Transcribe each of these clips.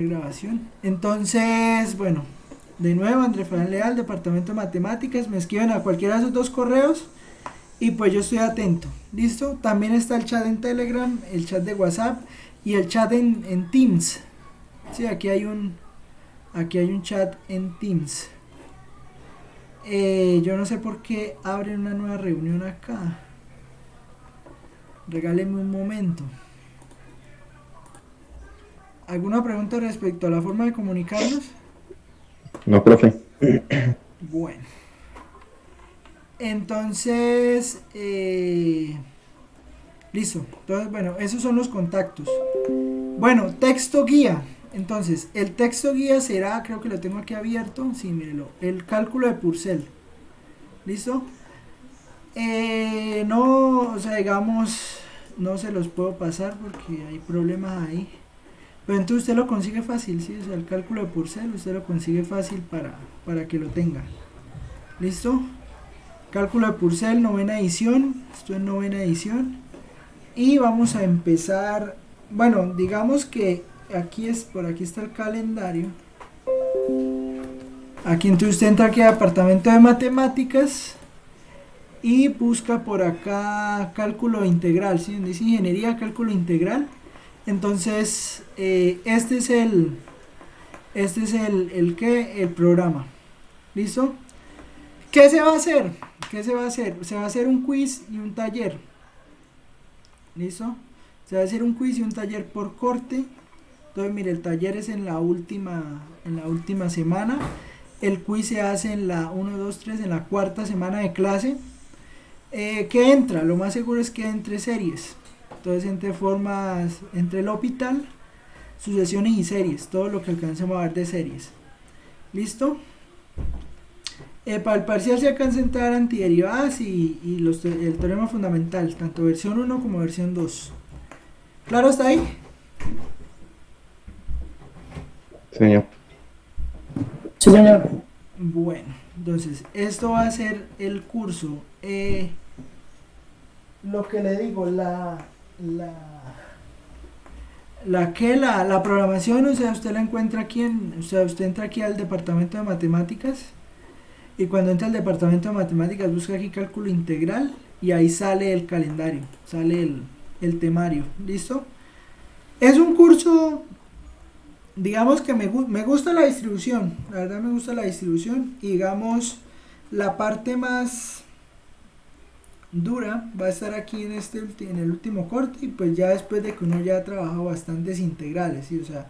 Grabación. Entonces, bueno, de nuevo, André Fran Leal, Departamento de Matemáticas, me escriben a cualquiera de esos dos correos y pues yo estoy atento. ¿Listo? También está el chat en Telegram, el chat de WhatsApp y el chat en Teams. Sí, aquí hay un chat en Teams. Yo no sé por qué abren una nueva reunión acá. Regáleme un momento. ¿Alguna pregunta respecto a la forma de comunicarnos? No, profe. Bueno. Entonces, listo. Entonces, bueno, esos son los contactos. Bueno, texto guía. Entonces, el texto guía será, creo que lo tengo aquí abierto. Sí, mírelo. El cálculo de Purcell. ¿Listo? No, o sea, digamos, no se los puedo pasar porque hay problemas ahí. Pero entonces usted lo consigue fácil, ¿sí? O sea, el cálculo de Purcell usted lo consigue fácil para que lo tenga. ¿Listo? Cálculo de Purcell, novena edición. Esto es novena edición. Y vamos a empezar. Bueno, digamos que por aquí está el calendario. Aquí entonces usted entra aquí a departamento de matemáticas y busca por acá cálculo integral, ¿sí? Donde dice ingeniería, cálculo integral. Entonces, el programa. ¿Listo? ¿Qué se va a hacer? ¿Qué se va a hacer? Se va a hacer un quiz y un taller. ¿Listo? Se va a hacer un quiz y un taller por corte. Entonces, mire, el taller es en la última semana. El quiz se hace en la 1, 2, 3, en la cuarta semana de clase. ¿Qué entra? Lo más seguro es que entre series. Entonces, entre el hospital, sucesiones y series. Todo lo que alcancemos a ver de series. ¿Listo? Para el parcial se alcanza a entrar antiderivadas y el teorema fundamental, tanto versión 1 como versión 2. ¿Claro hasta ahí? Señor. Sí, señor. Bueno, entonces, esto va a ser el curso. Lo que le digo, la, la programación, o sea, usted la encuentra aquí o sea, usted entra aquí al departamento de matemáticas y cuando entra al departamento de matemáticas busca aquí cálculo integral y ahí sale el calendario, sale el temario, ¿listo? Es un curso, digamos que me gusta la distribución, la verdad me gusta la distribución y digamos la parte más dura va a estar aquí en el último corte y pues ya después de que uno ya ha trabajado bastantes integrales, ¿sí? O sea,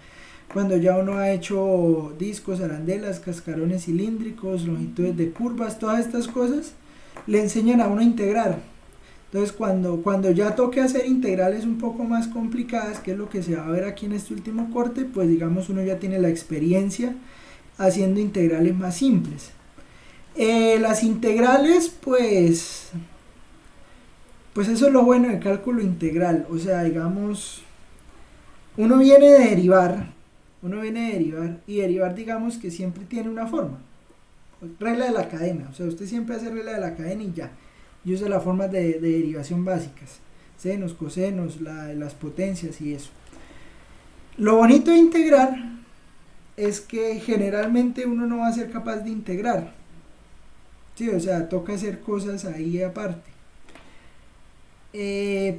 cuando ya uno ha hecho discos, arandelas, cascarones cilíndricos, longitudes de curvas, todas estas cosas, le enseñan a uno a integrar. Entonces cuando ya toque hacer integrales un poco más complicadas, que es lo que se va a ver aquí en este último corte, pues digamos uno ya tiene la experiencia haciendo integrales más simples. Las integrales, pues eso es lo bueno del cálculo integral, o sea, digamos, uno viene de derivar, y derivar digamos que siempre tiene una forma, regla de la cadena, o sea, usted siempre hace regla de la cadena y ya, y usa las formas de derivación básicas, senos, cosenos, las potencias y eso. Lo bonito de integrar es que generalmente uno no va a ser capaz de integrar, ¿sí? O sea, toca hacer cosas ahí aparte.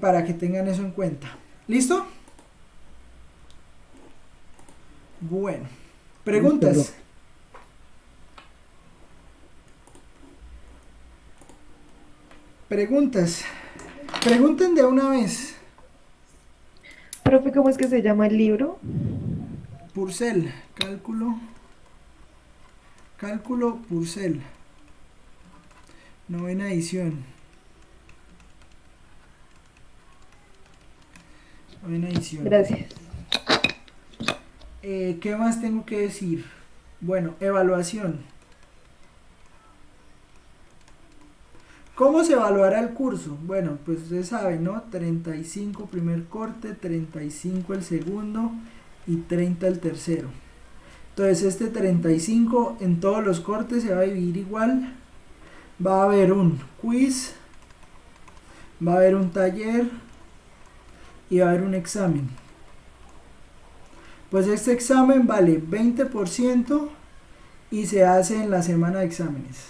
Para que tengan eso en cuenta. ¿Listo? Bueno. Listo, Preguntas. profe. Preguntas. Pregunten de una vez. Profe, ¿cómo es que se llama el libro? Purcell. Cálculo Purcell. Novena edición. Novena edición. Gracias. ¿Qué más tengo que decir? Bueno, evaluación. ¿Cómo se evaluará el curso? Bueno, pues ustedes saben, ¿no? 35 primer corte, 35 el segundo y 30 el tercero. Entonces este 35 en todos los cortes se va a dividir igual. Va a haber un quiz, va a haber un taller y va a haber un examen. Pues este examen vale 20% y se hace en la semana de exámenes.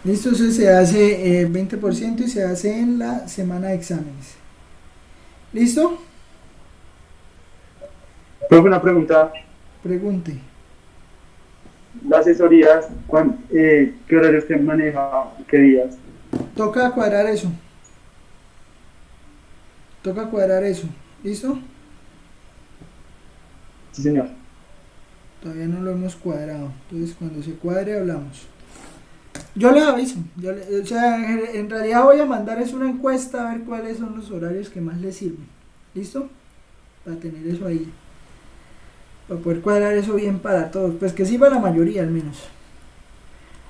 Listo, eso se hace 20% y se hace en la semana de exámenes. ¿Listo? Profe, una pregunta. Pregunte. ¿La asesoría, qué horarios usted maneja? ¿Qué días? Toca cuadrar eso. Toca cuadrar eso. ¿Listo? Sí, señor. Todavía no lo hemos cuadrado. Entonces cuando se cuadre hablamos. Yo le aviso. O sea, en realidad voy a mandar es una encuesta a ver cuáles son los horarios que más les sirven. ¿Listo? Para tener eso ahí. Para poder cuadrar eso bien para todos. Pues que sirva la mayoría al menos.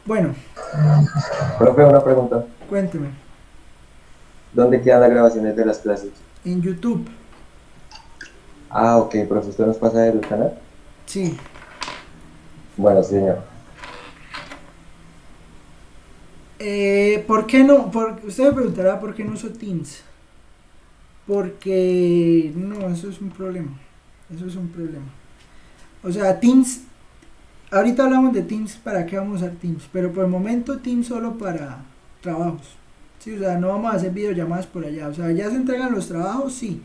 Bueno, Profe, una pregunta. cuénteme. ¿Dónde quedan las grabaciones de las clases? En YouTube. Ah, ok, profe, ¿usted nos pasa del canal? Sí. Bueno, sí, señor. ¿Por qué no? Usted me preguntará por qué no uso Teams. Porque no, eso es un problema. Eso es un problema. O sea, Teams, ahorita hablamos de Teams, ¿para qué vamos a usar Teams? Pero por el momento Teams solo para trabajos. Sí, o sea, no vamos a hacer videollamadas por allá. O sea, ya se entregan los trabajos, sí,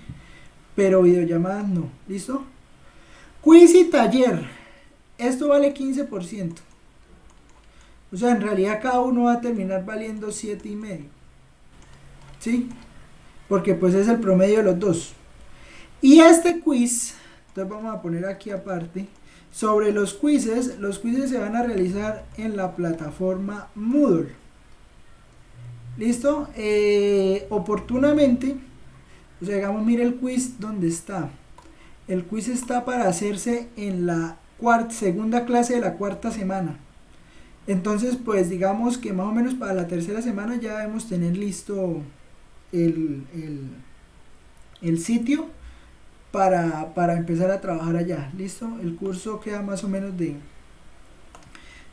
pero videollamadas no. ¿Listo? Quiz y taller. Esto vale 15%. O sea, en realidad cada uno va a terminar valiendo 7,5. ¿Sí? Porque pues es el promedio de los dos. Y este quiz, entonces vamos a poner aquí aparte, sobre los quizzes se van a realizar en la plataforma Moodle. ¿Listo? Oportunamente, o sea, digamos, mire el quiz donde está. El quiz está para hacerse en la segunda clase de la cuarta semana. Entonces, pues digamos que más o menos para la tercera semana ya debemos tener listo el sitio para empezar a trabajar allá. ¿Listo? El curso queda más o menos de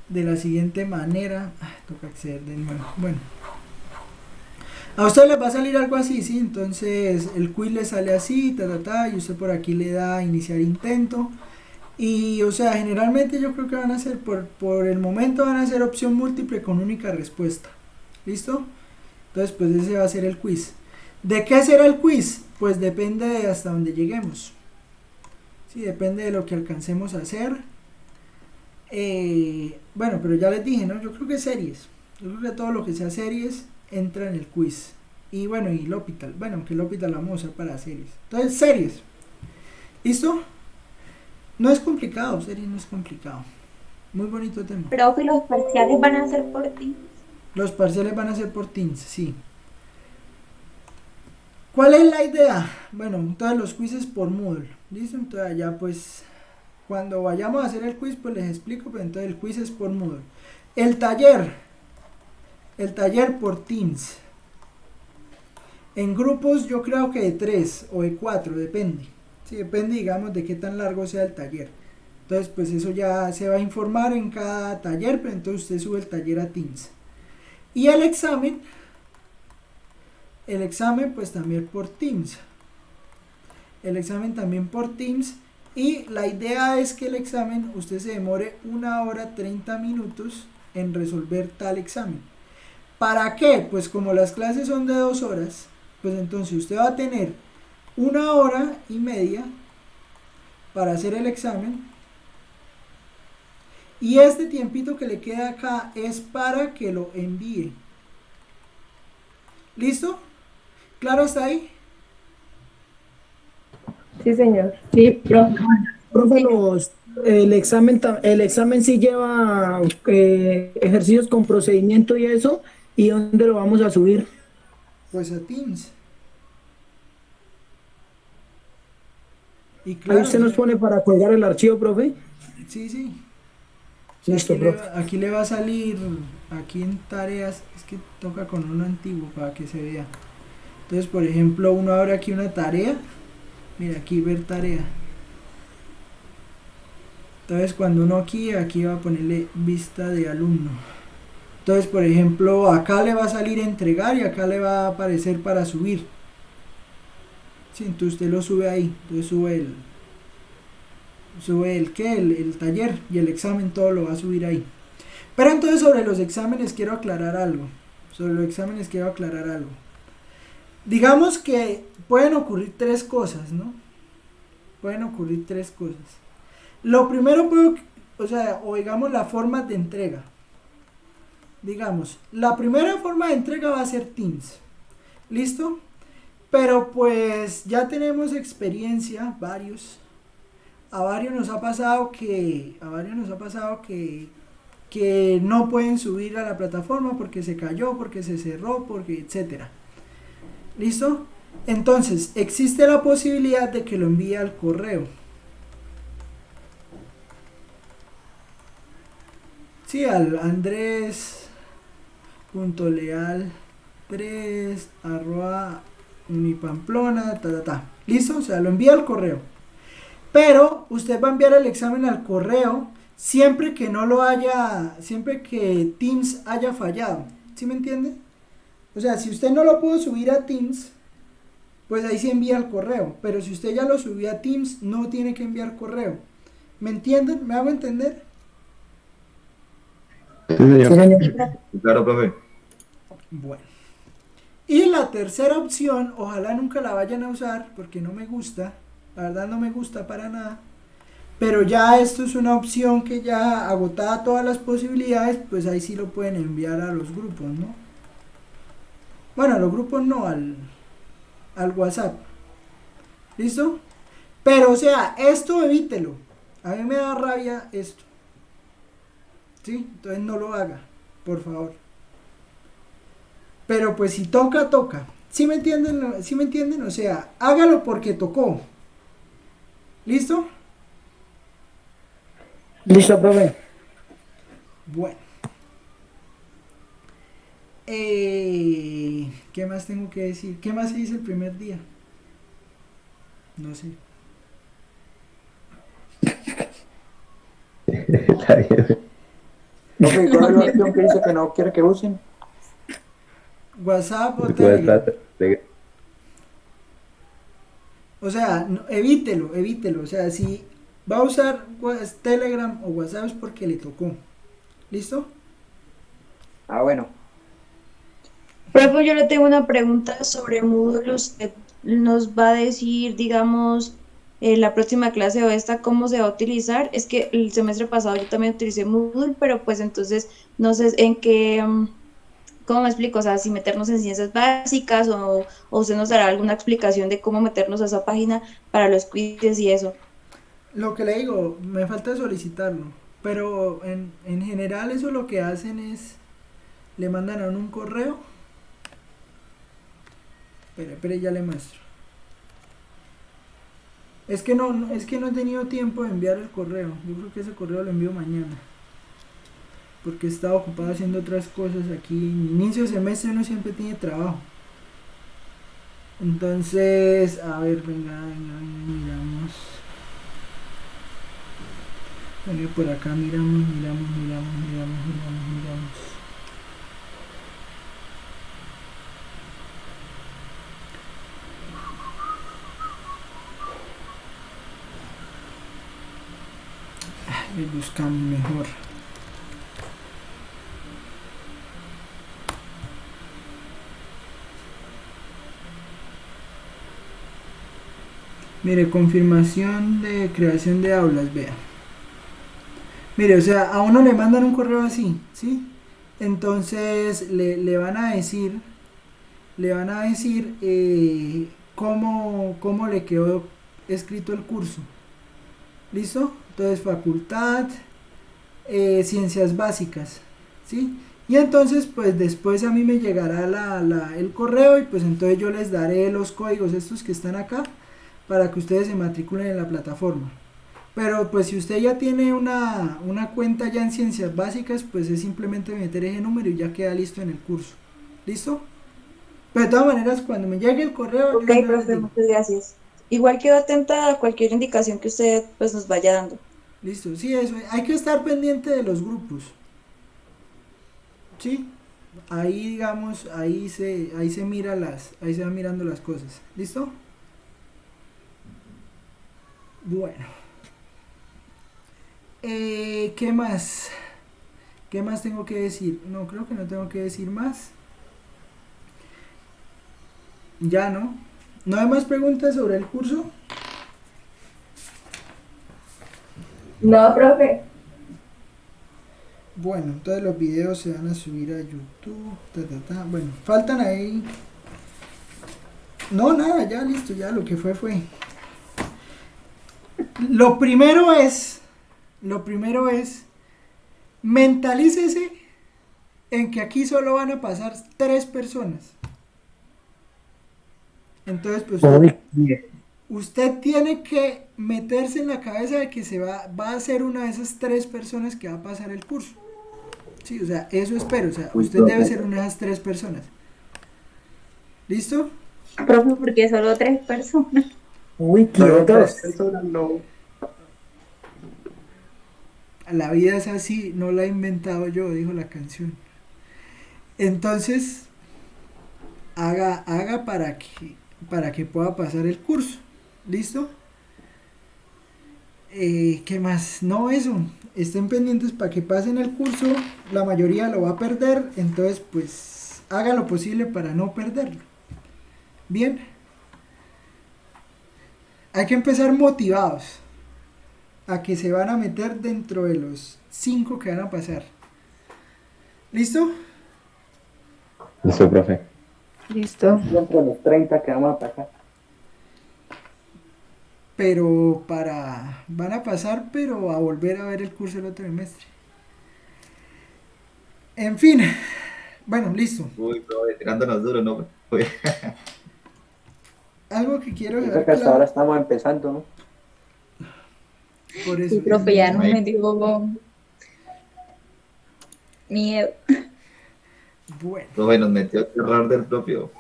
la siguiente manera. Toca acceder de nuevo. Bueno. A usted le va a salir algo así, ¿sí? Entonces el quiz le sale así, y usted por aquí le da iniciar intento. Y, o sea, generalmente yo creo que van a ser, por el momento van a ser opción múltiple con única respuesta. ¿Listo? Entonces, pues ese va a ser el quiz. ¿De qué será el quiz? Pues depende de hasta donde lleguemos. Sí, depende de lo que alcancemos a hacer. Bueno, pero ya les dije, ¿no? Yo creo que series. Yo creo que todo lo que sea series entra en el quiz. Y bueno, y el L'Hopital. Bueno, aunque el L'Hopital lo vamos a usar para series. Entonces, series. ¿Listo? No es complicado, series no es complicado. Muy bonito tema. Profe, los parciales van a ser por ti. Los parciales van a ser por Teams, sí. ¿Cuál es la idea? Bueno, entonces los quizzes por Moodle. ¿Listo? Entonces ya pues, cuando vayamos a hacer el quiz, pues les explico, pero entonces el quiz es por Moodle. El taller por Teams. En grupos yo creo que de 3 o de 4, depende. Sí, depende, digamos, de qué tan largo sea el taller. Entonces, pues eso ya se va a informar en cada taller, pero entonces usted sube el taller a Teams. Y el examen pues también por Teams. El examen también por Teams. Y la idea es que el examen, usted se demore 1 hora 30 minutos en resolver tal examen. ¿Para qué? Pues como las clases son de 2 horas, pues entonces usted va a tener 1 hora y media para hacer el examen, y este tiempito que le queda acá es para que lo envíe. ¿Listo? ¿Claro hasta ahí? Sí, señor. Sí, profe, el examen sí lleva ejercicios con procedimiento y eso, ¿y dónde lo vamos a subir? Pues a Teams. Y Ahí claro, usted nos pone para colgar el archivo, profe. sí, sí. O sea, Listo, profe. aquí le va a salir, aquí en tareas, es que toca con uno antiguo para que se vea. Entonces, por ejemplo, uno abre aquí una tarea. Mira, aquí ver tarea. Entonces, cuando uno aquí va a ponerle vista de alumno. Entonces, por ejemplo, acá le va a salir entregar y acá le va a aparecer para subir. Sí, entonces usted lo sube ahí, entonces sube el taller y el examen, todo lo va a subir ahí. Pero entonces sobre los exámenes quiero aclarar algo. Digamos que pueden ocurrir tres cosas, ¿no? Lo primero o digamos la forma de entrega. Digamos, la primera forma de entrega va a ser Teams. ¿Listo? Pero pues ya tenemos experiencia, a varios nos ha pasado que no pueden subir a la plataforma porque se cayó, porque se cerró, porque etcétera. ¿Listo? Entonces, existe la posibilidad de que lo envíe al correo. Sí, al andres.leal3@unipamplona, ¿Listo? O sea, lo envía al correo. Pero usted va a enviar el examen al correo siempre que Teams haya fallado. ¿Sí me entiende? O sea, si usted no lo pudo subir a Teams, pues ahí se envía al correo. Pero si usted ya lo subió a Teams, no tiene que enviar correo. ¿Me entienden? ¿Me hago entender? Sí, señor. Sí, señor. Claro, profe. Bueno. Y la tercera opción, ojalá nunca la vayan a usar porque no me gusta. La verdad no me gusta para nada. Pero ya esto es una opción que ya agotada todas las posibilidades, pues ahí sí lo pueden enviar a los grupos, ¿no? Bueno, a los grupos no, al WhatsApp. ¿Listo? Pero o sea, esto evítelo. A mí me da rabia esto. ¿Sí? Entonces no lo haga, por favor. Pero pues si toca, toca. ¿Sí me entienden? ¿Sí me entienden? O sea, hágalo porque tocó. ¿Listo? Listo, profe. Bueno. ¿Qué más tengo que decir? ¿Qué más se dice el primer día? No sé. Está bien. Profe, ¿cuál es la opción que dice que no quiere que usen? WhatsApp o Tú puedes Telegram. O sea, evítelo. O sea, si va a usar Telegram o WhatsApp es porque le tocó. ¿Listo? Ah, bueno. Profe, yo le tengo una pregunta sobre Moodle. Usted nos va a decir, digamos, la próxima clase o esta, cómo se va a utilizar. Es que el semestre pasado yo también utilicé Moodle, pero pues entonces no sé en qué, ¿cómo me explico? O sea, si meternos en ciencias básicas o usted nos dará alguna explicación de cómo meternos a esa página para los quizzes y eso. Lo que le digo, me falta solicitarlo. Pero en general eso lo que hacen es, le mandan a uno un correo. Espere, ya le muestro. Es que no he tenido tiempo de enviar el correo. Yo creo que ese correo lo envío mañana. Porque he estado ocupado haciendo otras cosas aquí. En inicio de semestre uno siempre tiene trabajo. Entonces, a ver, venga, miramos. Venga, por acá miramos. Buscamos mejor. Mire, confirmación de creación de aulas, vea. Mire, o sea, a uno le mandan un correo así, ¿sí? Entonces le van a decir cómo le quedó escrito el curso. ¿Listo? Entonces, facultad, ciencias básicas, ¿sí? Y entonces, pues después a mí me llegará el correo y pues entonces yo les daré los códigos estos que están acá para que ustedes se matriculen en la plataforma. Pero pues si usted ya tiene una cuenta ya en ciencias básicas, pues es simplemente meter ese número y ya queda listo en el curso. ¿Listo? Pero de todas maneras, cuando me llegue el correo... Ok, profe, muchas gracias. Igual quedo atenta a cualquier indicación que usted pues nos vaya dando. Listo, sí, eso. Hay que estar pendiente de los grupos. ¿Sí? Ahí digamos, ahí se van mirando las cosas. ¿Listo? Bueno. ¿Qué más? ¿Qué más tengo que decir? No, creo que no tengo que decir más. Ya, ¿no? ¿No hay más preguntas sobre el curso? No, profe. Bueno, entonces los videos se van a subir a YouTube. Bueno, faltan ahí. No, nada, ya listo, ya lo que fue fue. Lo primero es, mentalícese en que aquí solo van a pasar 3 personas. Entonces, pues usted tiene que meterse en la cabeza de que va a ser una de esas 3 personas que va a pasar el curso. Sí, o sea, eso espero. O sea, usted debe ser una de esas 3 personas. ¿Listo? Profe, porque solo 3 personas. Uy, Solo quietos. 3 personas, no. La vida es así, no la he inventado yo, dijo la canción. Entonces, haga para que pueda pasar el curso. ¿Listo? ¿Qué más? No, eso. Estén pendientes para que pasen el curso. La mayoría lo va a perder, entonces pues haga lo posible para no perderlo. Bien. Hay que empezar motivados a que se van a meter dentro de los 5 que van a pasar. ¿Listo? Listo, profe. Listo. Entre los 30 que vamos a pasar. Pero van a pasar, pero a volver a ver el curso el otro trimestre. En fin, bueno, listo. Uy, profe, tirándonos duro, ¿no? Uy. Algo que quiero Yo dejar creo que hasta ahora claro, estamos empezando, ¿no? por eso. Sí, profe, ya no Ahí. me dio miedo. Bueno, Profe, nos metió el terror del propio.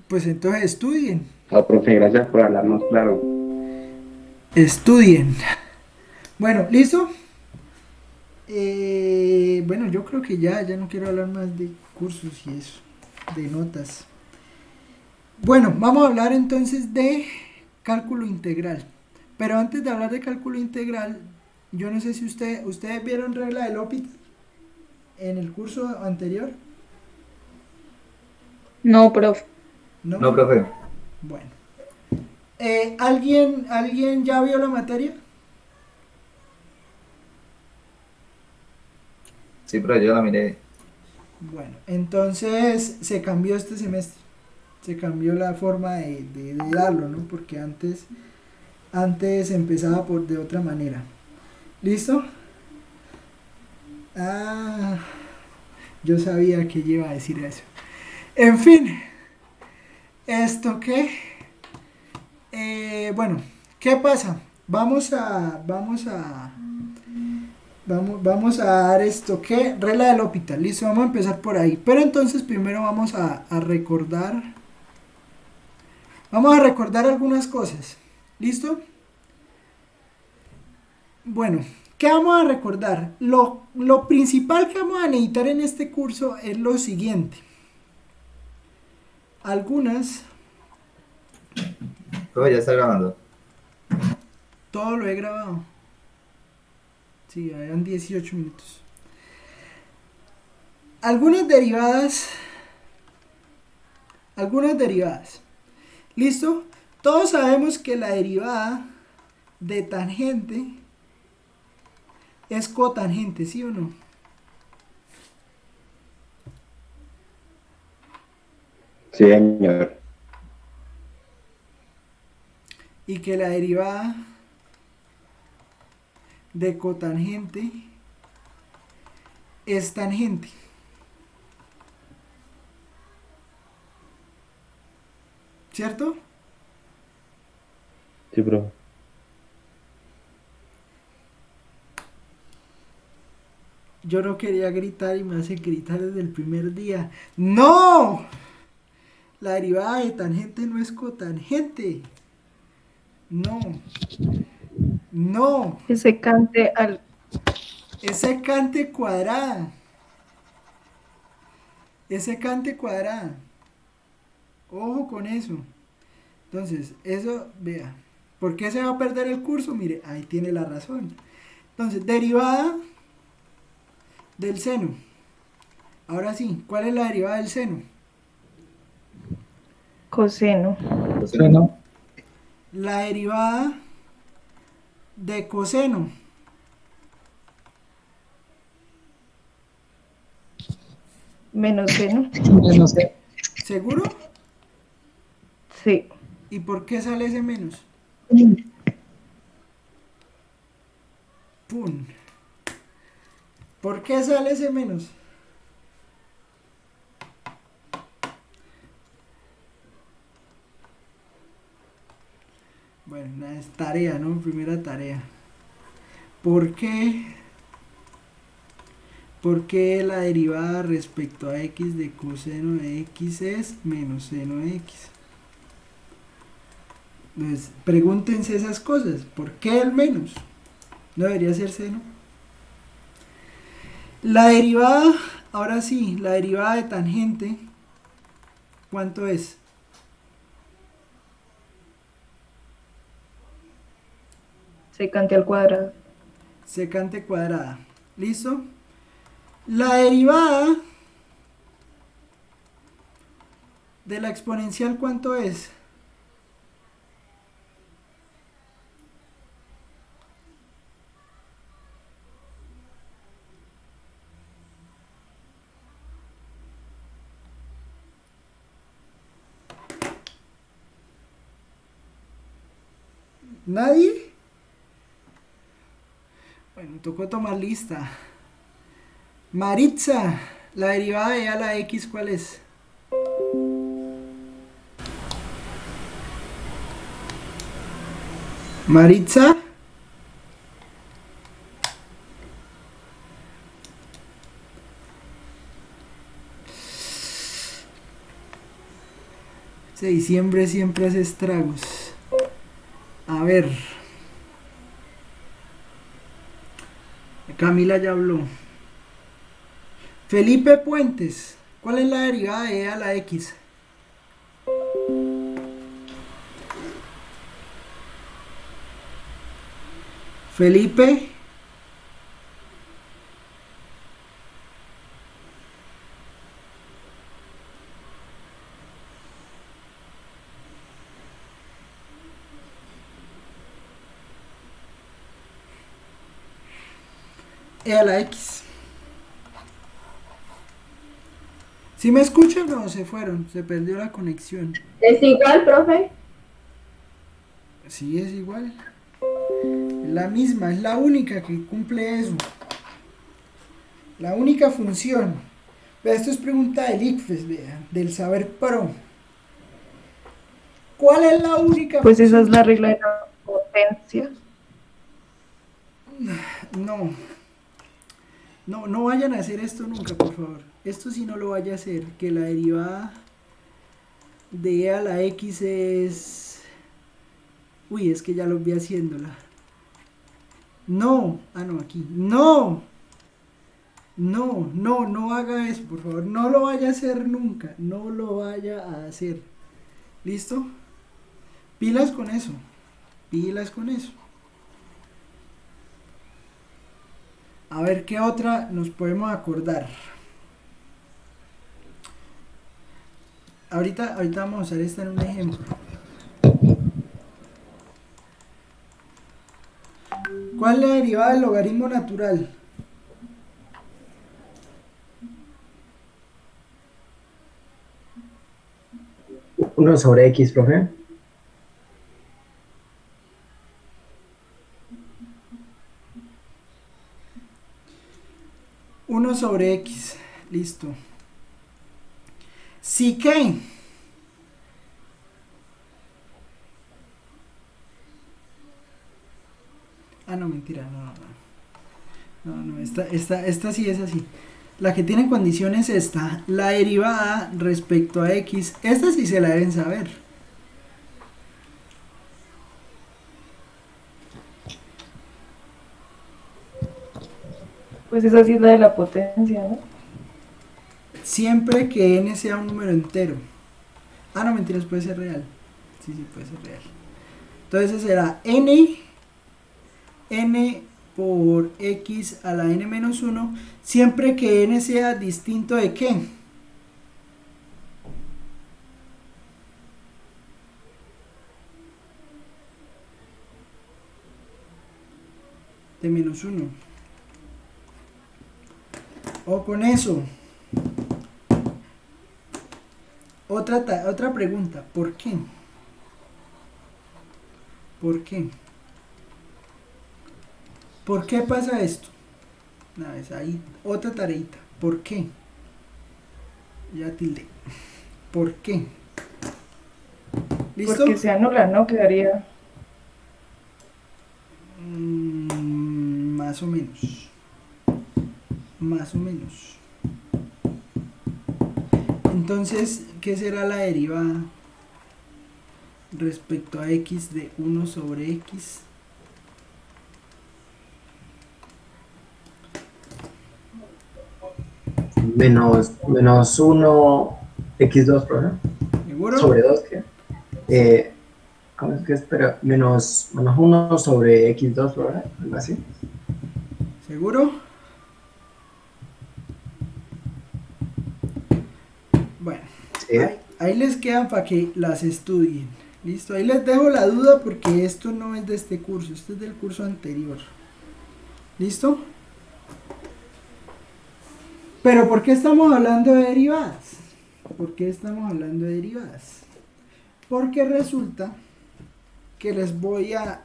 pues entonces estudien. Ah, profe, gracias por hablarnos claro. Estudien. Bueno, ¿listo? Bueno, yo creo que ya no quiero hablar más de cursos y eso, de notas. Bueno, vamos a hablar entonces de cálculo integral. Pero antes de hablar de cálculo integral, yo no sé si ustedes vieron regla de L'Hopital en el curso anterior, No, profe. ¿no? No, profe. Bueno. ¿Alguien ya vio la materia? Sí, pero yo la miré. Bueno, entonces se cambió este semestre. Se cambió la forma de darlo, ¿no? Porque antes empezaba de otra manera. ¿Listo? Ah, yo sabía que iba a decir eso. En fin, ¿esto qué? Bueno, ¿qué pasa? Vamos a dar esto, ¿qué? Regla del L'Hopital, listo, vamos a empezar por ahí. Pero entonces primero vamos a recordar algunas cosas, ¿listo? Bueno, ¿qué vamos a recordar? Lo principal que vamos a necesitar en este curso es lo siguiente. Profe, ya está grabando. Todo lo he grabado. Sí, eran 18 minutos. Algunas derivadas. ¿Listo? Todos sabemos que la derivada de tangente es cotangente, ¿sí o no? Sí, señor. Y que la derivada de cotangente es tangente. ¿Cierto? Sí, profe. Yo no quería gritar y me hace gritar desde el primer día. ¡No! La derivada de tangente no es cotangente. No. No. Que se cante al... Es secante cuadrada. Es secante cuadrada. Ojo con eso. Entonces, eso, vea. ¿Por qué se va a perder el curso? Mire, ahí tiene la razón. Entonces, derivada del seno. Ahora sí, ¿cuál es la derivada del seno? Coseno. La derivada de coseno. Menos seno. ¿Seguro? Sí. ¿Y por qué sale ese menos? ¡Pum! ¿Por qué sale ese menos? Bueno, es tarea, ¿no? Primera tarea. ¿Por qué? ¿Por qué la derivada respecto a x de coseno de x es menos seno de x? Pues pregúntense esas cosas. ¿Por qué el menos? ¿No debería ser seno? La derivada, ahora sí, la derivada de tangente, ¿cuánto es? Secante al cuadrado. Secante cuadrada. ¿Listo? La derivada de la exponencial, ¿cuánto es? ¿Nadie? Bueno, tocó tomar lista. Maritza, la derivada de a la x, ¿cuál es? Maritza. Este diciembre siempre hace estragos. A ver. Camila ya habló. Felipe Puentes, ¿cuál es la derivada de e a la x? Felipe. E a la x. ¿Sí me escuchan o se fueron? Se perdió la conexión. ¿Es igual, profe? Sí, es igual. Es la misma, es la única que cumple eso. La única función. Vea, esto es pregunta del ICFES, vea, del Saber Pro. ¿Cuál es la única Pues esa función? es la regla de la potencia. No. No vayan a hacer esto nunca, por favor. Esto sí no lo vaya a hacer. Que la derivada de e a la x es... Uy, es que ya lo vi haciéndola. No. Ah, no, aquí. No. No haga eso, por favor. No lo vaya a hacer nunca. No lo vaya a hacer. ¿Listo? Pilas con eso. Pilas con eso. A ver qué otra nos podemos acordar. Ahorita vamos a usar esta en un ejemplo. ¿Cuál es la derivada del logaritmo natural? Uno sobre X, profe. Uno sobre x. Listo. Sí que. Ah, no, mentira. No, esta sí es así. La que tiene condición es esta. La derivada respecto a x. Esta sí se la deben saber. Pues esa sí es la de la potencia, ¿no? Siempre que n sea un número entero. Ah, no, mentiras, puede ser real. Sí, puede ser real. Entonces será n por x a la n menos 1, siempre que n sea distinto de ¿qué? De menos 1. O con eso. Otra pregunta, ¿por qué? ¿Por qué? ¿Por qué pasa esto? Una vez ahí, otra tareita. ¿Por qué? Ya tilde. ¿Por qué? ¿Listo? Porque se anula, ¿no? Quedaría. Más o menos. Más o menos. Entonces, ¿qué será la derivada respecto a x de 1 sobre x? Menos 1 x2, profe. ¿Seguro? Sobre 2, ¿qué? ¿Cómo es que espera? Menos 1 sobre x2, profe. Algo así. ¿Seguro? Bueno, Sí. ahí les quedan para que las estudien. Listo, ahí les dejo la duda porque esto no es de este curso, esto es del curso anterior. ¿Listo? Pero ¿por qué estamos hablando de derivadas? ¿Por qué estamos hablando de derivadas? Porque resulta que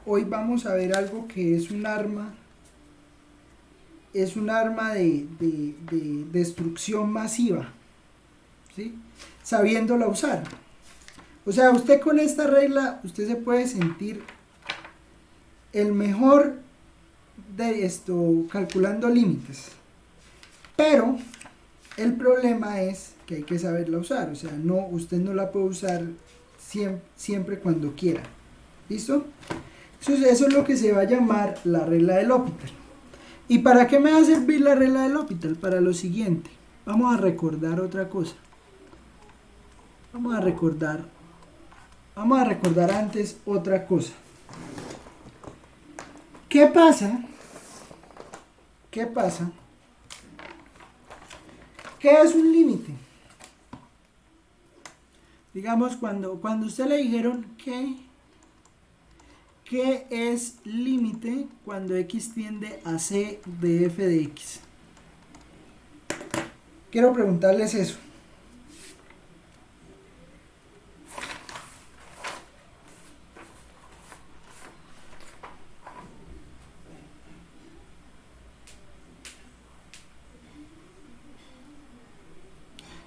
hoy vamos a ver algo que es un arma de destrucción masiva, ¿sí? Sabiéndola usar. O sea, usted con esta regla, usted se puede sentir el mejor de esto, calculando límites. Pero el problema es que hay que saberla usar. O sea, usted no la puede usar siempre cuando quiera. ¿Listo? Eso es lo que se va a llamar la regla de L'Hopital. ¿Y para qué me va a servir la regla de L'Hopital? Para lo siguiente. Vamos a recordar otra cosa. Vamos a recordar antes otra cosa. ¿Qué pasa? ¿Qué es un límite? Digamos, cuando usted le dijeron que es límite cuando x tiende a c de f de x. Quiero preguntarles eso.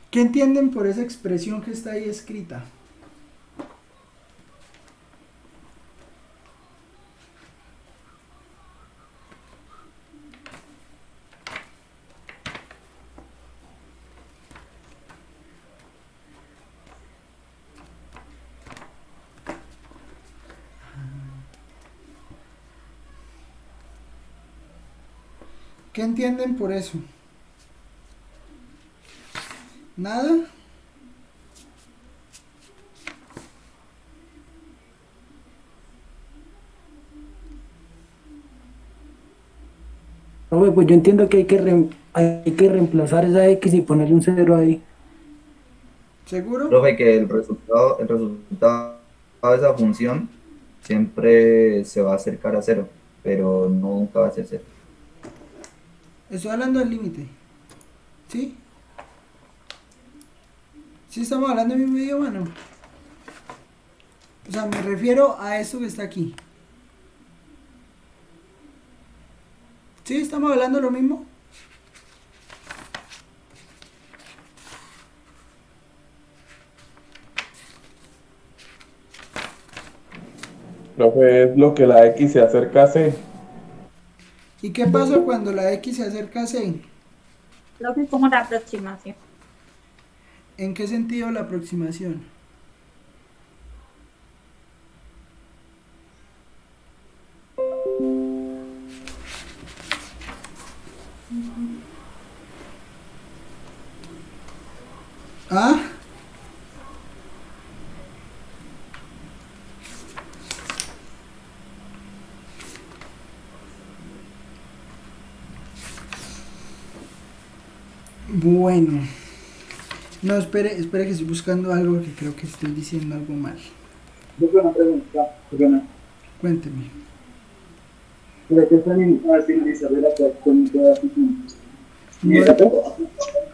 ¿Qué entienden por esa expresión que está ahí escrita? ¿Qué entienden por eso? ¿Nada? Profe, pues yo entiendo que hay que reemplazar esa X y ponerle un 0 ahí. ¿Seguro? Profe, que el resultado de esa función siempre se va a acercar a 0, pero nunca va a ser 0. Estoy hablando del límite. ¿Sí? ¿Sí estamos hablando del mismo idioma, no? O sea, me refiero a esto que está aquí. ¿Sí? ¿Estamos hablando de lo mismo? Profe, es lo que la X se acerca a C. ¿Y qué pasa cuando la X se acerca a C? Creo que es como la aproximación. ¿En qué sentido la aproximación? ¿Ah? Bueno. No, espere que estoy buscando algo que creo que estoy diciendo algo mal. Yo tengo una pregunta, perdona. Cuénteme. ¿De qué también al finalizar de la clase con todas sus puntos?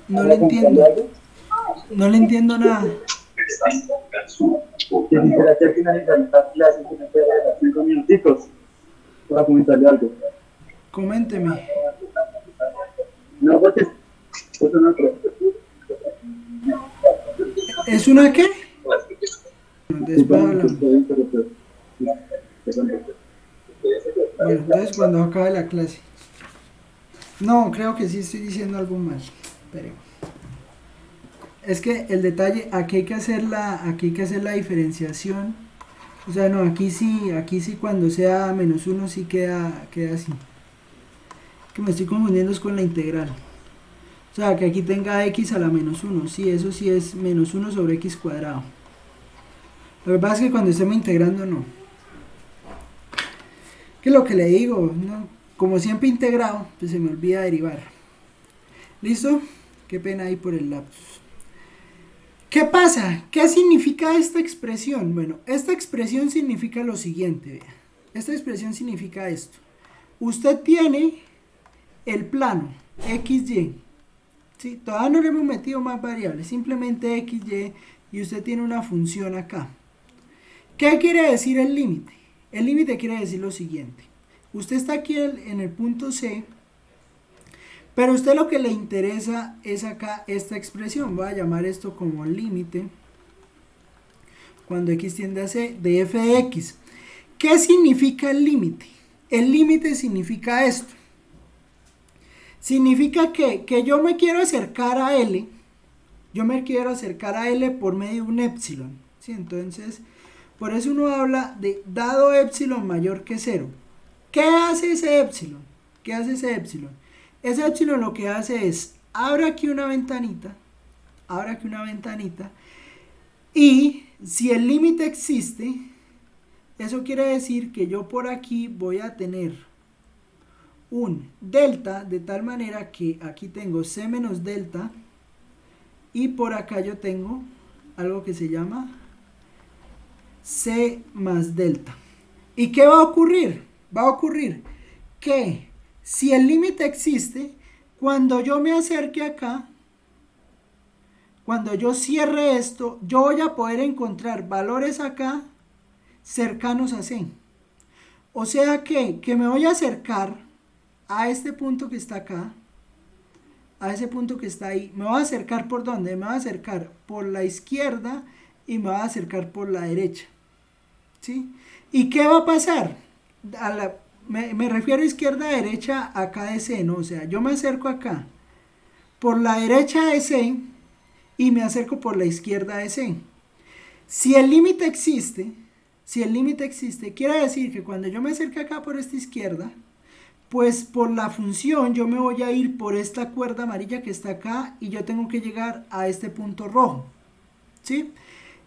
No le entiendo. No le entiendo nada. Quisiera que al finalizar esta clase que me pueda dar 5 minutitos para comentarle algo. Coménteme. No, porque es una pregunta. ¿Es una qué? Después hablamos. Bueno, entonces cuando acabe la clase. No, creo que sí estoy diciendo algo mal. Esperemos. Es que el detalle, aquí hay que hacer la diferenciación. O sea, no, aquí sí cuando sea -1 sí queda así. Que me estoy confundiendo es con la integral. O sea, que aquí tenga x a la -1. Sí, eso sí es -1 sobre x cuadrado. Lo que pasa es que cuando estemos integrando no. ¿Qué es lo que le digo? No, como siempre integrado, pues se me olvida derivar. ¿Listo? Qué pena ahí por el lapsus. ¿Qué pasa? ¿Qué significa esta expresión? Bueno, esta expresión significa lo siguiente, vea. Esta expresión significa esto. Usted tiene el plano XY. ¿Sí? Todavía no le hemos metido más variables, simplemente XY y usted tiene una función acá. ¿Qué quiere decir el límite? El límite quiere decir lo siguiente. Usted está aquí en el punto C, pero a usted lo que le interesa es acá esta expresión. Voy a llamar esto como límite, cuando x tiende a C, de f de x. ¿Qué significa el límite? El límite significa esto. Significa que yo me quiero acercar a L. Yo me quiero acercar a L por medio de un épsilon. ¿Sí? Entonces, por eso uno habla de dado épsilon mayor que 0. ¿Qué hace ese épsilon? ¿Qué hace ese épsilon? Ese épsilon lo que hace es, abre aquí una ventanita, y si el límite existe, eso quiere decir que yo por aquí voy a tener un delta, de tal manera que aquí tengo c menos delta, y por acá yo tengo algo que se llama c más delta. ¿Y qué va a ocurrir? Va a ocurrir que si el límite existe, cuando yo me acerque acá, cuando yo cierre esto, yo voy a poder encontrar valores acá cercanos a C. O sea que me voy a acercar a este punto que está acá, a ese punto que está ahí. ¿Me voy a acercar por dónde? Me voy a acercar por la izquierda y me voy a acercar por la derecha. ¿Sí? ¿Y qué va a pasar? Me refiero a izquierda-derecha acá de C, ¿no? O sea, yo me acerco acá por la derecha de C y me acerco por la izquierda de C. Si el límite existe, quiere decir que cuando yo me acerque acá por esta izquierda, pues por la función yo me voy a ir por esta cuerda amarilla que está acá y yo tengo que llegar a este punto rojo. ¿Sí?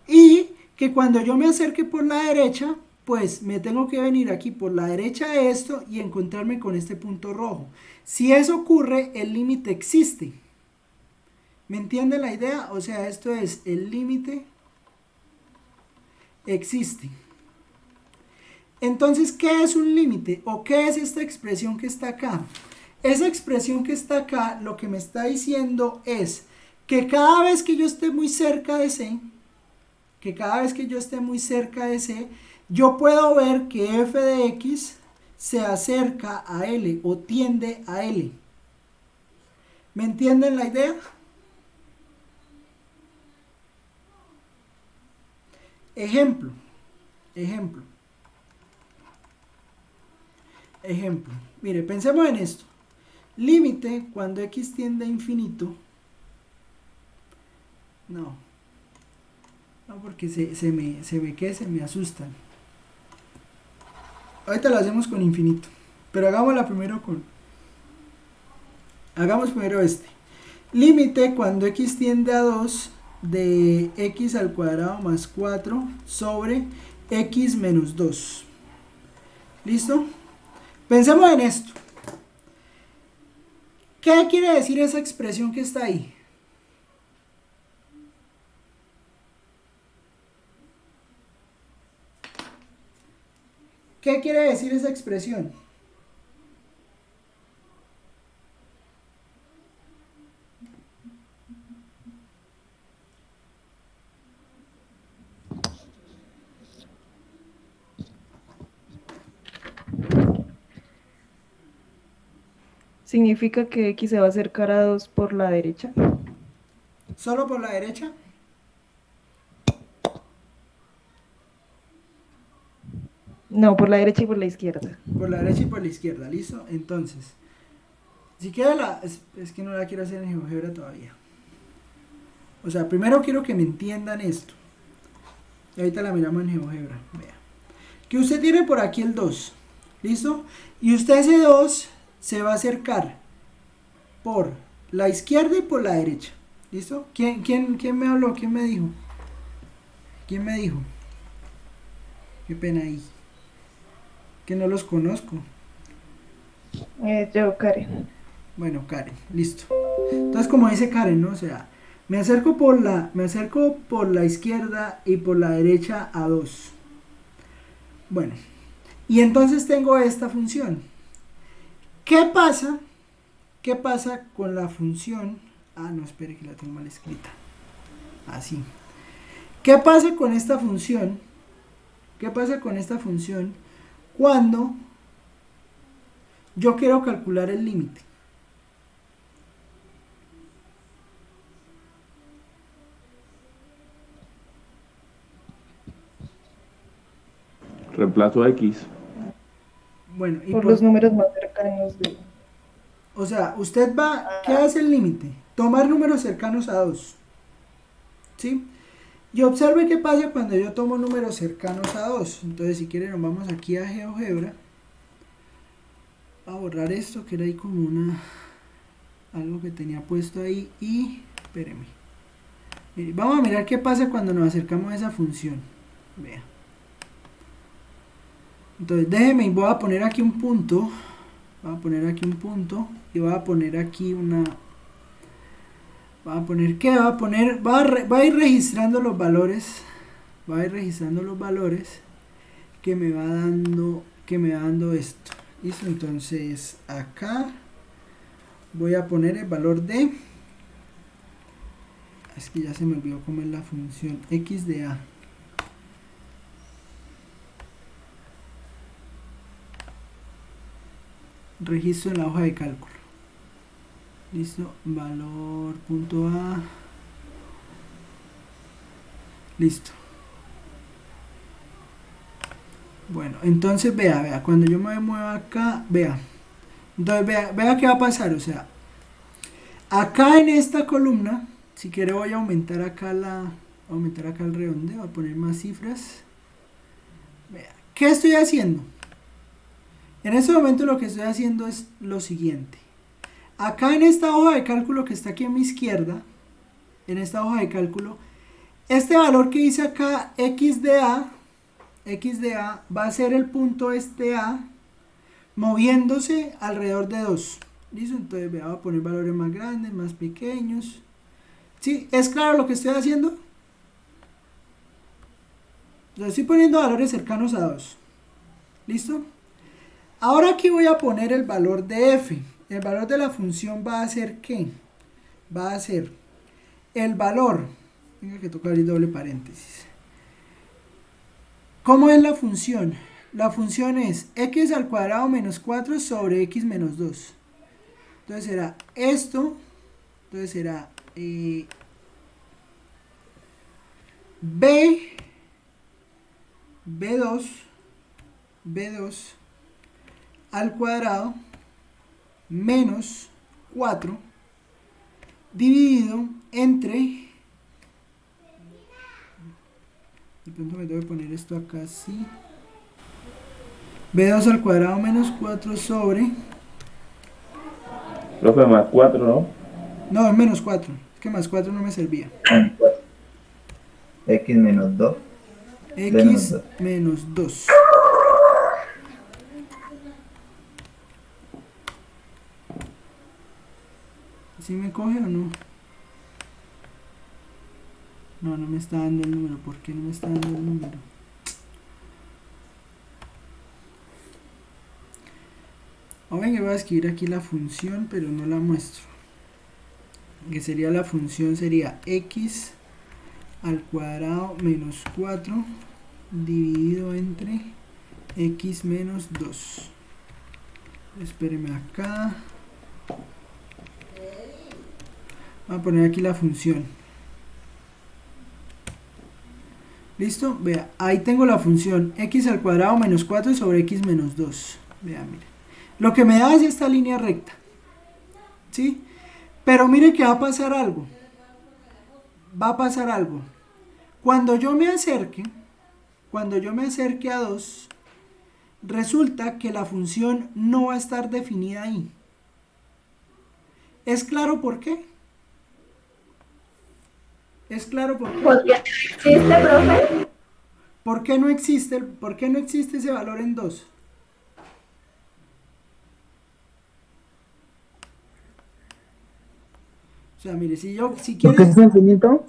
Y que cuando yo me acerque por la derecha, pues me tengo que venir aquí por la derecha de esto y encontrarme con este punto rojo. Si eso ocurre, el límite existe. ¿Me entienden la idea? O sea, esto es, el límite existe. Entonces, ¿qué es un límite? ¿O qué es esta expresión que está acá? Esa expresión que está acá, lo que me está diciendo es que cada vez que yo esté muy cerca de C, yo puedo ver que f de x se acerca a L o tiende a L. ¿Me entienden la idea? Ejemplo. Mire, pensemos en esto. Límite cuando x tiende a infinito. No, porque se me asustan. Ahorita lo hacemos con infinito. Pero hagamos primero este. Límite cuando x tiende a 2 de x al cuadrado más 4 sobre x menos 2. ¿Listo? Pensemos en esto. ¿Qué quiere decir esa expresión que está ahí? ¿Qué quiere decir esa expresión? ¿Significa que X se va a acercar a 2 por la derecha? ¿Solo por la derecha? No, por la derecha y por la izquierda. Por la derecha y por la izquierda, ¿listo? Entonces, si quiere es que no la quiero hacer en GeoGebra todavía. O sea, primero quiero que me entiendan esto. Y ahorita la miramos en GeoGebra. Vea. Que usted tiene por aquí el 2. ¿Listo? Y usted ese 2 se va a acercar por la izquierda y por la derecha. ¿Listo? ¿Quién me habló? ¿Quién me dijo? ¿Quién me dijo? Qué pena ahí. Que no los conozco. Yo, Karen. Bueno, Karen, listo. Entonces, como dice Karen, ¿no? O sea, me acerco por la izquierda y por la derecha a 2. Bueno, y entonces tengo esta función. ¿Qué pasa? ¿Qué pasa con la función? Ah, no, espere que la tengo mal escrita. Así. ¿Qué pasa con esta función? ¿Qué pasa con esta función cuando yo quiero calcular el límite? Reemplazo X. Bueno, y Por los números más cercanos de... o sea, usted va, ¿qué hace el límite? Tomar números cercanos a 2. ¿Sí? Y observe qué pasa cuando yo tomo números cercanos a 2. Entonces, si quieren, nos vamos aquí a GeoGebra. A borrar esto, que era ahí como algo que tenía puesto ahí. Y, espéreme. Mire, vamos a mirar qué pasa cuando nos acercamos a esa función. Vea. Entonces, déjeme, voy a poner aquí un punto. Voy a poner aquí un punto. Y voy a poner aquí una... Va a poner ¿qué? Va a poner, va a ir registrando los valores. Va a ir registrando los valores que me va dando esto. ¿Listo? Entonces acá voy a poner el valor de, es que ya se me olvidó cómo es la función, x de a. Registro en la hoja de cálculo. Listo, valor punto a. Listo. Bueno, entonces vea, cuando yo me muevo acá, vea. Entonces vea qué va a pasar, o sea, acá en esta columna, si quiere voy a aumentar acá el redondeo, voy a poner más cifras. Vea, ¿qué estoy haciendo? En este momento lo que estoy haciendo es lo siguiente. Acá en esta hoja de cálculo que está aquí a mi izquierda, en esta hoja de cálculo, este valor que dice acá, x de a, va a ser el punto este a, moviéndose alrededor de 2. ¿Listo? Entonces voy a poner valores más grandes, más pequeños. ¿Sí? ¿Es claro lo que estoy haciendo? Yo estoy poniendo valores cercanos a 2. ¿Listo? Ahora aquí voy a poner el valor de f. El valor de la función va a ser ¿qué? Va a ser el valor. Tengo que tocar el doble paréntesis. ¿Cómo es la función? La función es x al cuadrado menos 4 sobre x menos 2. Entonces será esto. Entonces será B2 al cuadrado menos 4 dividido entre, de pronto me tengo que poner esto acá así, B2 al cuadrado menos 4 sobre, Profe, más 4, ¿no? no, es menos 4, es que más 4 no me servía. X menos 2. X menos 2. ¿Sí me coge o no? No, no me está dando el número. ¿Por qué no me está dando el número? Ven, voy a escribir aquí la función, pero no la muestro. Que sería la función, sería x al cuadrado menos 4 dividido entre x menos 2. Espéreme acá. Voy a poner aquí la función. ¿Listo? Vea, ahí tengo la función x al cuadrado menos 4 sobre x menos 2. Vea, mire. Lo que me da es esta línea recta. ¿Sí? Pero mire que va a pasar algo. Va a pasar algo. Cuando yo me acerque a 2, resulta que la función no va a estar definida ahí. ¿Es claro por qué? ¿Es claro por qué? ¿Por qué no existe, profe? ¿Por qué no existe ese valor en 2? O sea, mire, si ¿Por qué quieres, es infinito?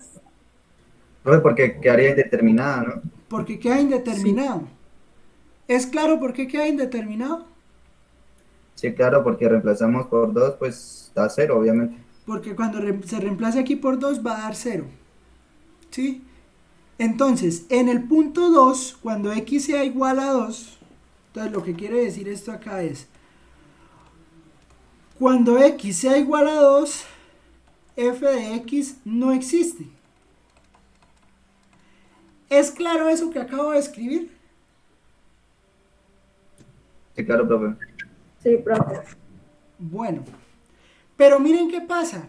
Profe, porque quedaría indeterminada, ¿no? porque queda indeterminado. ¿Es claro por qué queda indeterminado? Sí, claro, porque reemplazamos por 2, pues da 0, obviamente. Porque cuando se reemplace aquí por 2 va a dar 0. ¿Sí? Entonces, en el punto 2, cuando x sea igual a 2, entonces lo que quiere decir esto acá es, cuando x sea igual a 2, f de x no existe. ¿Es claro eso que acabo de escribir? Sí, claro, profe. Sí, profe. Bueno, pero miren qué pasa,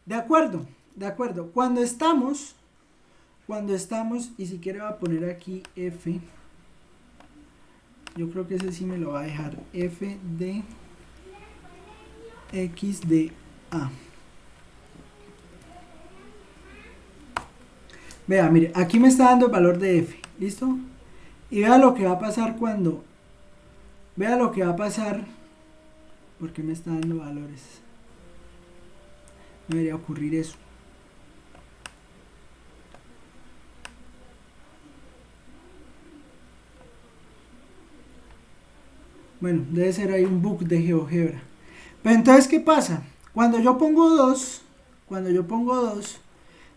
De acuerdo, Cuando estamos, y si quiere va a poner aquí f, yo creo que ese sí me lo va a dejar, f de x de a. Vea, mire, aquí me está dando el valor de f, ¿listo? Y vea lo que va a pasar ¿por qué me está dando valores? No debería ocurrir eso. Bueno, debe ser ahí un bug de GeoGebra. Pero entonces, ¿qué pasa? Cuando yo pongo 2,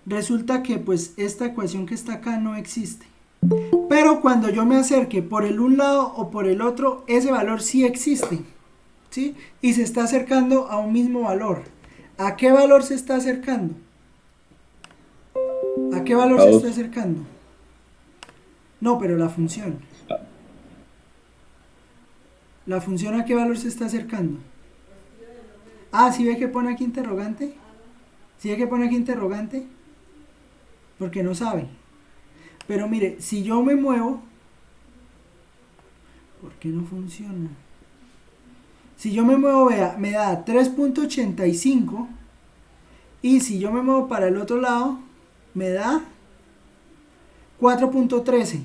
resulta que pues esta ecuación que está acá no existe. Pero cuando yo me acerque por el un lado o por el otro, ese valor sí existe. ¿Sí? Y se está acercando a un mismo valor. ¿A qué valor se está acercando? ¿A qué valor se está acercando? No, pero la función. ¿La función a qué valor se está acercando? Ah, ¿sí ve que pone aquí interrogante? ¿Sí ve que pone aquí interrogante? Porque no sabe. Pero mire, si yo me muevo, ¿por qué no funciona? Si yo me muevo, vea, me da 3.85 y si yo me muevo para el otro lado, me da 4.13.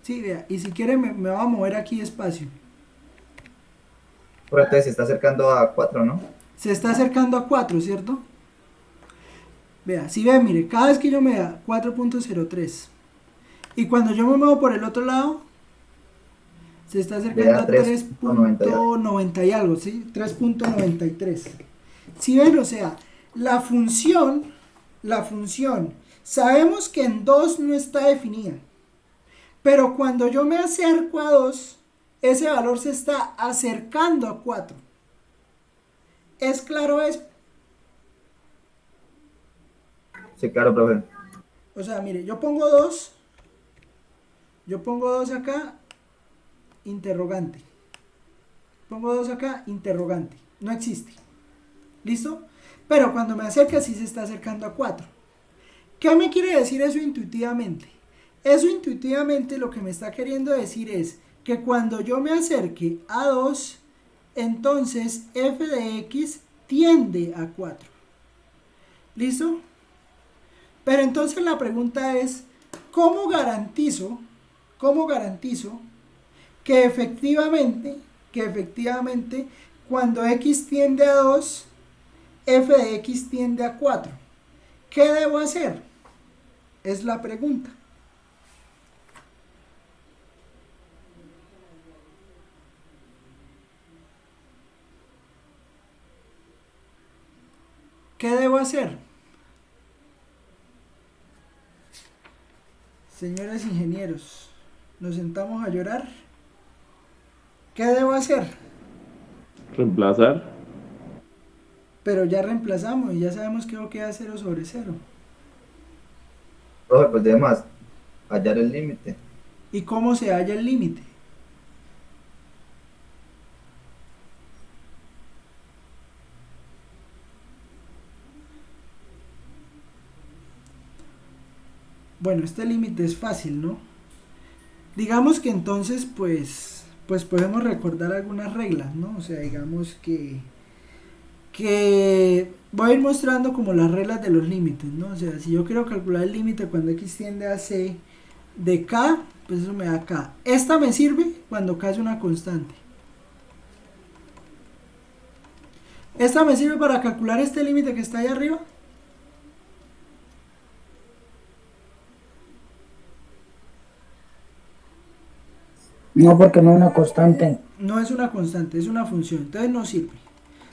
Sí, vea, y si quiere me va a mover aquí despacio. Pero entonces se está acercando a 4, ¿no? Se está acercando a 4, ¿cierto? Vea, si ve, mire, cada vez que yo me da 4.03 y cuando yo me muevo por el otro lado, se está acercando a 3.90 y algo, ¿sí? 3.93. Si ven, o sea, la función, sabemos que en 2 no está definida, pero cuando yo me acerco a 2, ese valor se está acercando a 4. ¿Es claro eso? Sí, claro, profe. O sea, mire, yo pongo 2 acá, interrogante. Pongo 2 acá, interrogante. No existe. ¿Listo? Pero cuando me acerca, sí se está acercando a 4. ¿Qué me quiere decir eso intuitivamente? Eso intuitivamente lo que me está queriendo decir es que cuando yo me acerque a 2, entonces f de x tiende a 4. ¿Listo? Pero entonces la pregunta es, ¿cómo garantizo que efectivamente cuando x tiende a 2, f de x tiende a 4? ¿Qué debo hacer? Es la pregunta. ¿Qué debo hacer? Señores ingenieros, nos sentamos a llorar. ¿Qué debo hacer? Reemplazar. Pero ya reemplazamos y ya sabemos que queda 0 sobre 0. Profe, pues además, hallar el límite. ¿Y cómo se halla el límite? Bueno, este límite es fácil, ¿no? Digamos que entonces, pues podemos recordar algunas reglas, ¿no? O sea, digamos que voy a ir mostrando como las reglas de los límites, ¿no? O sea, si yo quiero calcular el límite cuando x tiende a c de k, pues eso me da k. Esta me sirve cuando k es una constante. Esta me sirve para calcular este límite que está ahí arriba. No, porque no es una constante. No es una constante, es una función, entonces no sirve.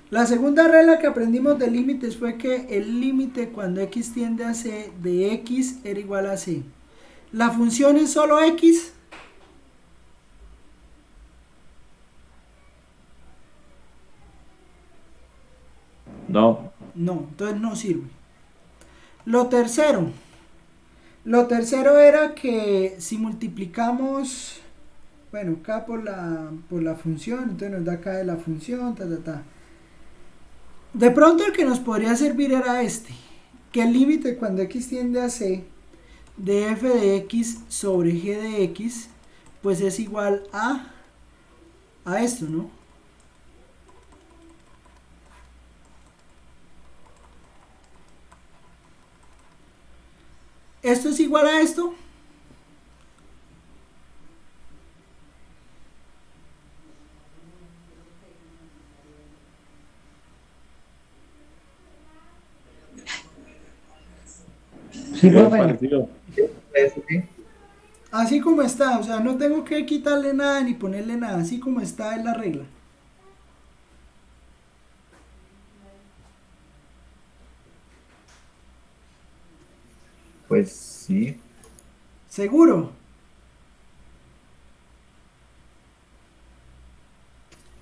La segunda regla que aprendimos de límites fue que el límite cuando x tiende a c de x era igual a c. ¿La función es solo x? No. No, entonces no sirve. Lo tercero era que si multiplicamos, bueno, k por la función, entonces nos da k de la función, De pronto el que nos podría servir era este, que el límite cuando x tiende a c de f de x sobre g de x, pues es igual a esto, ¿no? Esto es igual a esto. Sí, profe. Parecido. Eso sí. Así como está, o sea, no tengo que quitarle nada ni ponerle nada, así como está es la regla. Pues sí. ¿Seguro?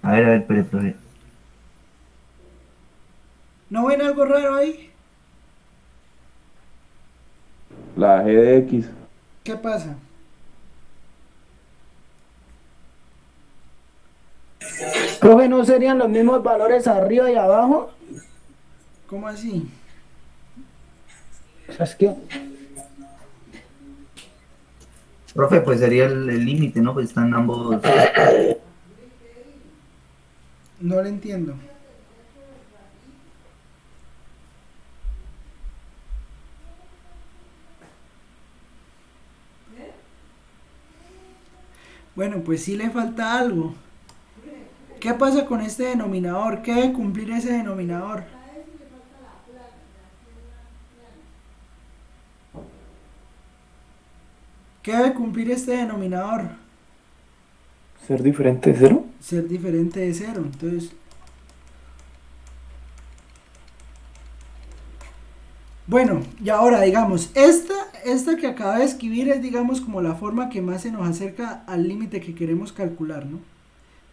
A ver, espere, profe. ¿No ven algo raro ahí? La g de x. ¿Qué pasa? Profe, ¿no serían los mismos valores arriba y abajo? ¿Cómo así? O sea, es que Profe, pues sería el límite, ¿no? Pues están ambos. No lo entiendo. Bueno, pues sí le falta algo. ¿Qué pasa con este denominador? ¿Qué debe cumplir ese denominador? ¿Qué debe cumplir este denominador? ¿Ser diferente de cero? Ser diferente de cero. Entonces, bueno, y ahora digamos, esta que acabo de escribir es digamos como la forma que más se nos acerca al límite que queremos calcular, ¿no?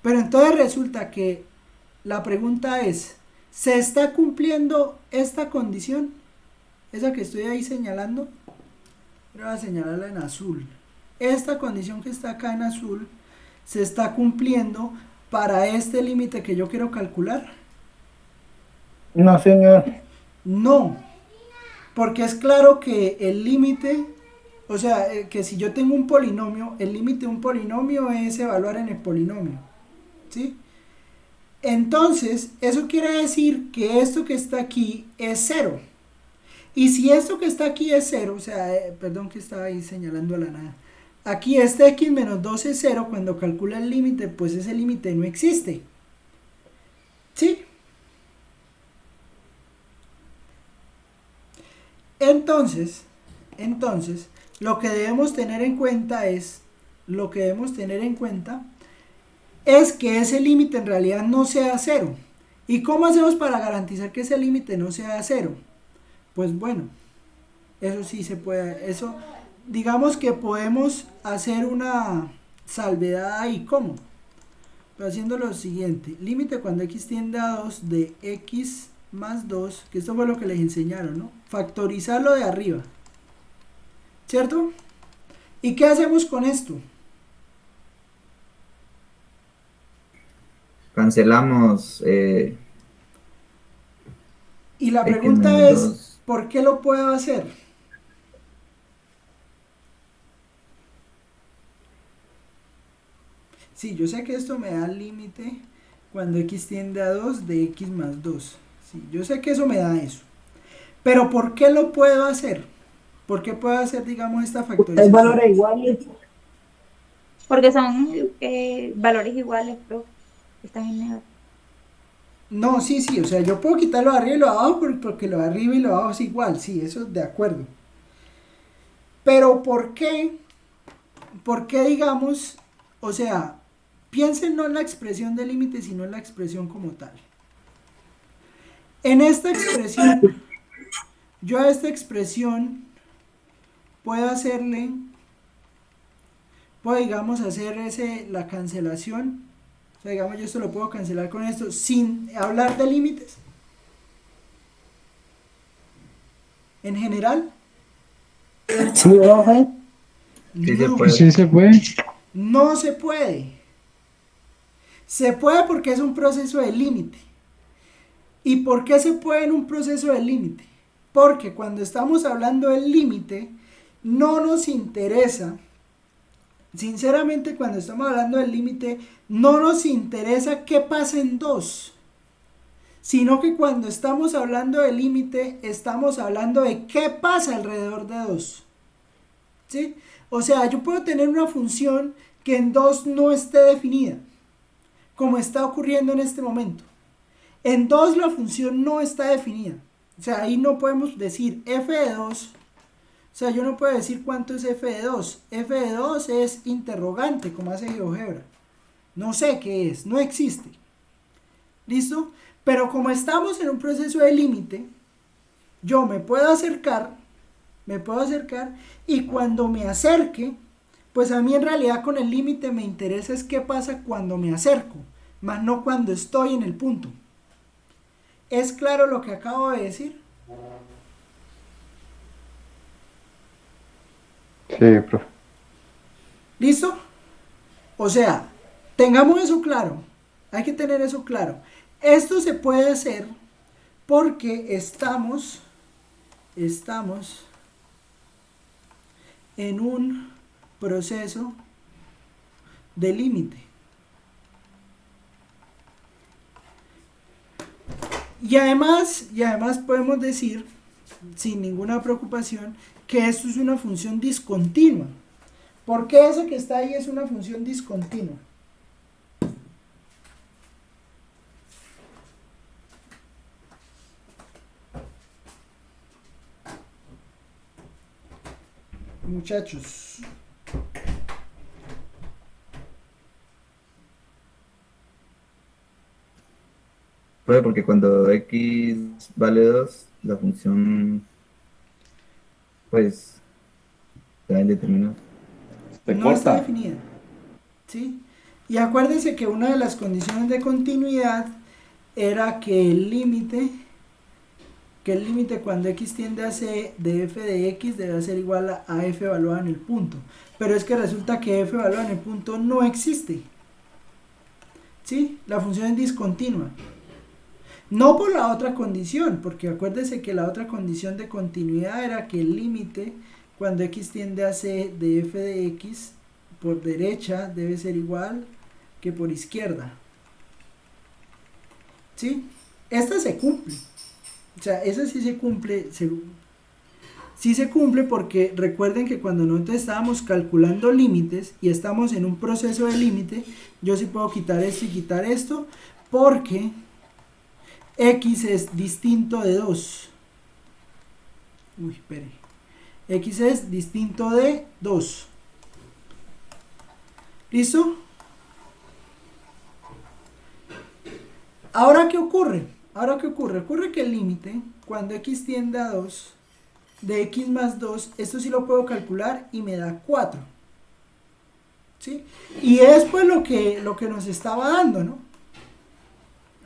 Pero entonces resulta que la pregunta es, ¿se está cumpliendo esta condición? Esa que estoy ahí señalando, voy a señalarla en azul. Esta condición que está acá en azul se está cumpliendo para este límite que yo quiero calcular. no, señor. No, porque es claro que el límite, o sea, que si yo tengo un polinomio, el límite de un polinomio es evaluar en el polinomio, ¿sí? Entonces, eso quiere decir que esto que está aquí es 0. Y si esto que está aquí es 0, o sea, perdón que estaba ahí señalando a la nada. Aquí este x menos 2 es 0, cuando calcula el límite, pues ese límite no existe. ¿Sí? Entonces, lo que debemos tener en cuenta es que ese límite en realidad no sea 0. ¿Y cómo hacemos para garantizar que ese límite no sea 0? Pues bueno, eso sí se puede, eso, digamos que podemos hacer una salvedad ahí, ¿cómo? Pero haciendo lo siguiente, límite cuando x tiende a 2 de x más 2, que esto fue lo que les enseñaron, ¿no? Factorizarlo de arriba, ¿cierto? ¿Y qué hacemos con esto? Cancelamos Y la x pregunta menos es, 2. ¿por qué lo puedo hacer? Sí, yo sé que esto me da el límite cuando x tiende a 2 de x más 2. Sí, yo sé que eso me da eso. Pero ¿por qué lo puedo hacer? ¿Por qué puedo hacer, digamos, esta Hay factorización? valores iguales. Porque son valores iguales, profe. Están en negativo. No, sí, o sea, yo puedo quitar lo de arriba y lo de abajo porque lo de arriba y lo de abajo es igual, sí, eso de acuerdo. Pero ¿por qué? ¿Por qué, digamos, o sea, piensen no en la expresión de límite, sino en la expresión como tal? En esta expresión, yo a esta expresión puedo hacerle, puedo, digamos, hacer la cancelación. O sea, digamos, yo esto lo puedo cancelar con esto sin hablar de límites. En general. Sí, profe. Sí se No, puede. Sí se puede. no se puede. Se puede porque es un proceso de límite. ¿Y por qué se puede en un proceso de límite? Porque cuando estamos hablando del límite, no nos interesa, sinceramente cuando estamos hablando del límite, no nos interesa qué pasa en 2, sino que cuando estamos hablando del límite, estamos hablando de qué pasa alrededor de 2. ¿Sí? O sea, yo puedo tener una función que en 2 no esté definida, como está ocurriendo en este momento. En 2 la función no está definida. O sea, ahí no podemos decir f de 2. O sea, yo no puedo decir cuánto es f de 2. F de 2 es interrogante, como hace GeoGebra. No sé qué es, no existe. ¿Listo? Pero como estamos en un proceso de límite, yo me puedo acercar, y cuando me acerque, pues a mí en realidad con el límite me interesa es qué pasa cuando me acerco, más no cuando estoy en el punto. ¿Es claro lo que acabo de decir? Sí, profe. ¿Listo? O sea, tengamos eso claro. Hay que tener eso claro. Esto se puede hacer porque estamos en un proceso de límite. Y además podemos decir, sin ninguna preocupación, que esto es una función discontinua. ¿Por qué eso que está ahí es una función discontinua? Muchachos. Puede porque cuando x vale 2, la función pues está indeterminada. No está definida. ¿Sí? Y acuérdense que una de las condiciones de continuidad era que el límite cuando x tiende a c de f de x debe ser igual a f evaluada en el punto. Pero es que resulta que f evaluada en el punto no existe. ¿Sí? La función es discontinua. No por la otra condición, porque acuérdense que la otra condición de continuidad era que el límite cuando x tiende a c de f de x por derecha debe ser igual que por izquierda. ¿Sí? Esta se cumple. O sea, esa sí se cumple. Sí se cumple porque recuerden que cuando nosotros estábamos calculando límites y estamos en un proceso de límite, yo sí puedo quitar esto y quitar esto porque x es distinto de 2. Uy, espere. X es distinto de 2. ¿Listo? ¿Ahora qué ocurre? Ocurre que el límite, cuando x tiende a 2, de x más 2, esto sí lo puedo calcular y me da 4. ¿Sí? Y es pues lo que nos estaba dando, ¿no?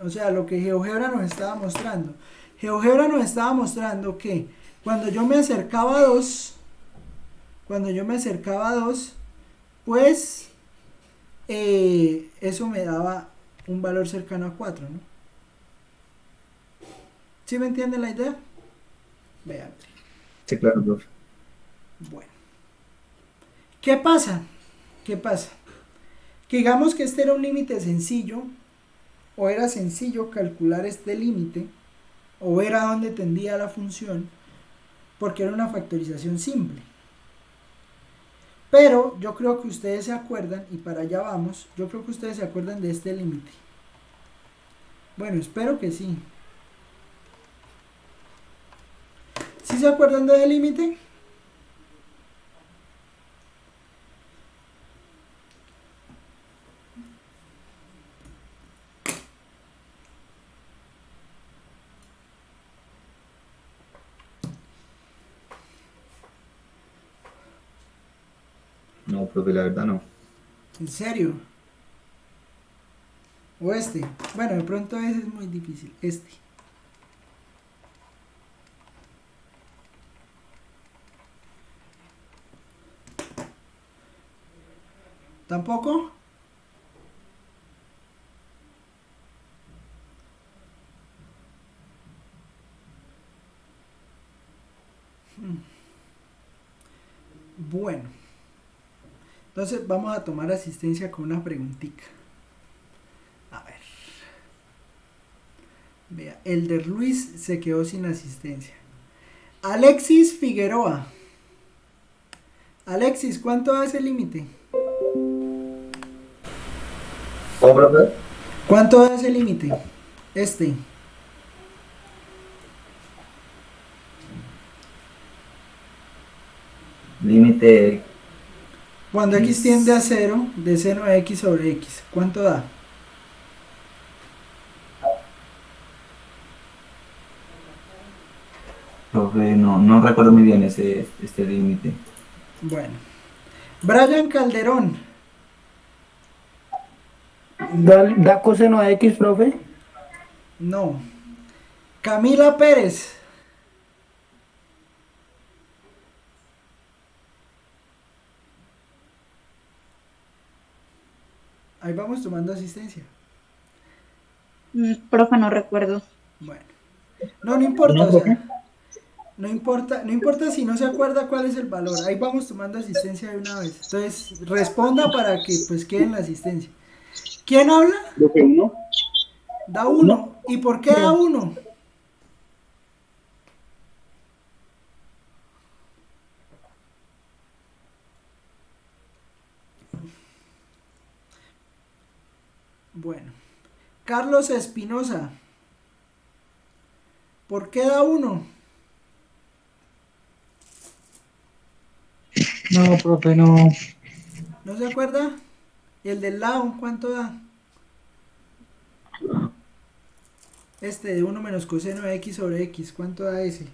O sea, lo que GeoGebra nos estaba mostrando. GeoGebra nos estaba mostrando que cuando yo me acercaba a 2, pues eso me daba un valor cercano a 4, ¿no? ¿Sí me entienden la idea? Vean. Sí, claro, profe. Bueno. ¿Qué pasa? Que digamos que este era un límite sencillo, o era sencillo calcular este límite, o ver a dónde tendía la función, porque era una factorización simple. Pero yo creo que ustedes se acuerdan, y para allá vamos, yo creo que ustedes se acuerdan de este límite. Bueno, espero que sí. ¿Sí se acuerdan del límite? No, profe, la verdad no. ¿En serio? ¿O este? Bueno, de pronto ese es muy difícil. Este. ¿Tampoco? Bueno. Entonces vamos a tomar asistencia con una preguntita. A ver. Vea, Elder Luis se quedó sin asistencia. Alexis Figueroa. Alexis, ¿cuánto da ese límite? ¿Cómo, profe? ¿Cuánto da ese límite? Este. Límite. Cuando x tiende a 0, de seno a x sobre x. ¿Cuánto da? Profe, no recuerdo muy bien este límite. Bueno. Brian Calderón. ¿Da coseno a X, profe? No. Camila Pérez. Ahí vamos tomando asistencia. Profe, no recuerdo. Bueno. No importa, o sea, no importa si no se acuerda cuál es el valor. Ahí vamos tomando asistencia de una vez. Entonces, responda para que pues quede en la asistencia. ¿Quién habla? Profe, 1. Da 1. ¿Y por qué da 1? Bueno. Carlos Espinosa. ¿Por qué da 1? No, profe, no. ¿No se acuerda? ¿Y el del lado cuánto da? Este de 1 menos coseno de x sobre x. ¿Cuánto da ese?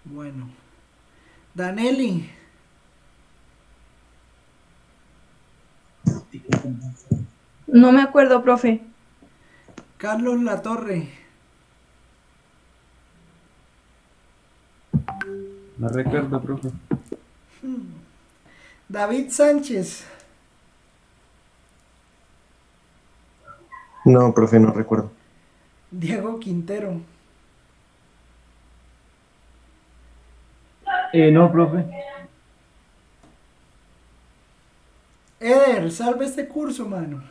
Bueno. Danelli. No me acuerdo, profe. Carlos Latorre. No recuerdo, profe. David Sánchez. No, profe, no recuerdo. Diego Quintero. No, profe. Eder, salve este curso, mano.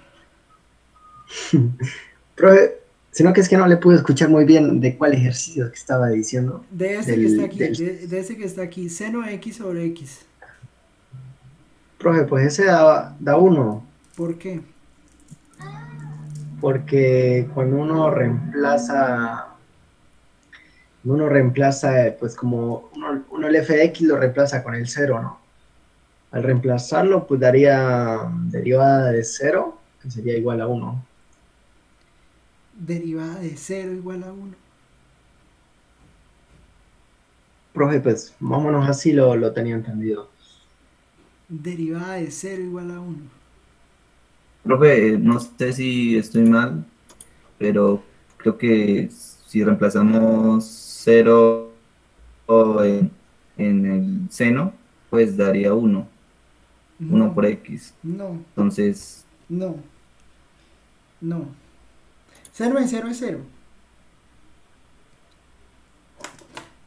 Profe, sino que es que no le pude escuchar muy bien de cuál ejercicio que estaba diciendo. De ese que está aquí, de ese que está aquí, seno de x sobre x. Profe, pues ese da 1, ¿Por qué? porque cuando uno reemplaza, pues como uno uno el f de x lo reemplaza con el 0, ¿no? Al reemplazarlo, pues daría derivada de 0, que sería igual a 1. Derivada de 0 igual a 1. Profe, pues más o menos así lo tenía entendido. Derivada de 0 igual a 1. Profe, no sé si estoy mal, pero creo que si reemplazamos 0 en el seno, pues daría 1. 1 No, por x. no, Entonces, no, no. Seno de 0 es 0.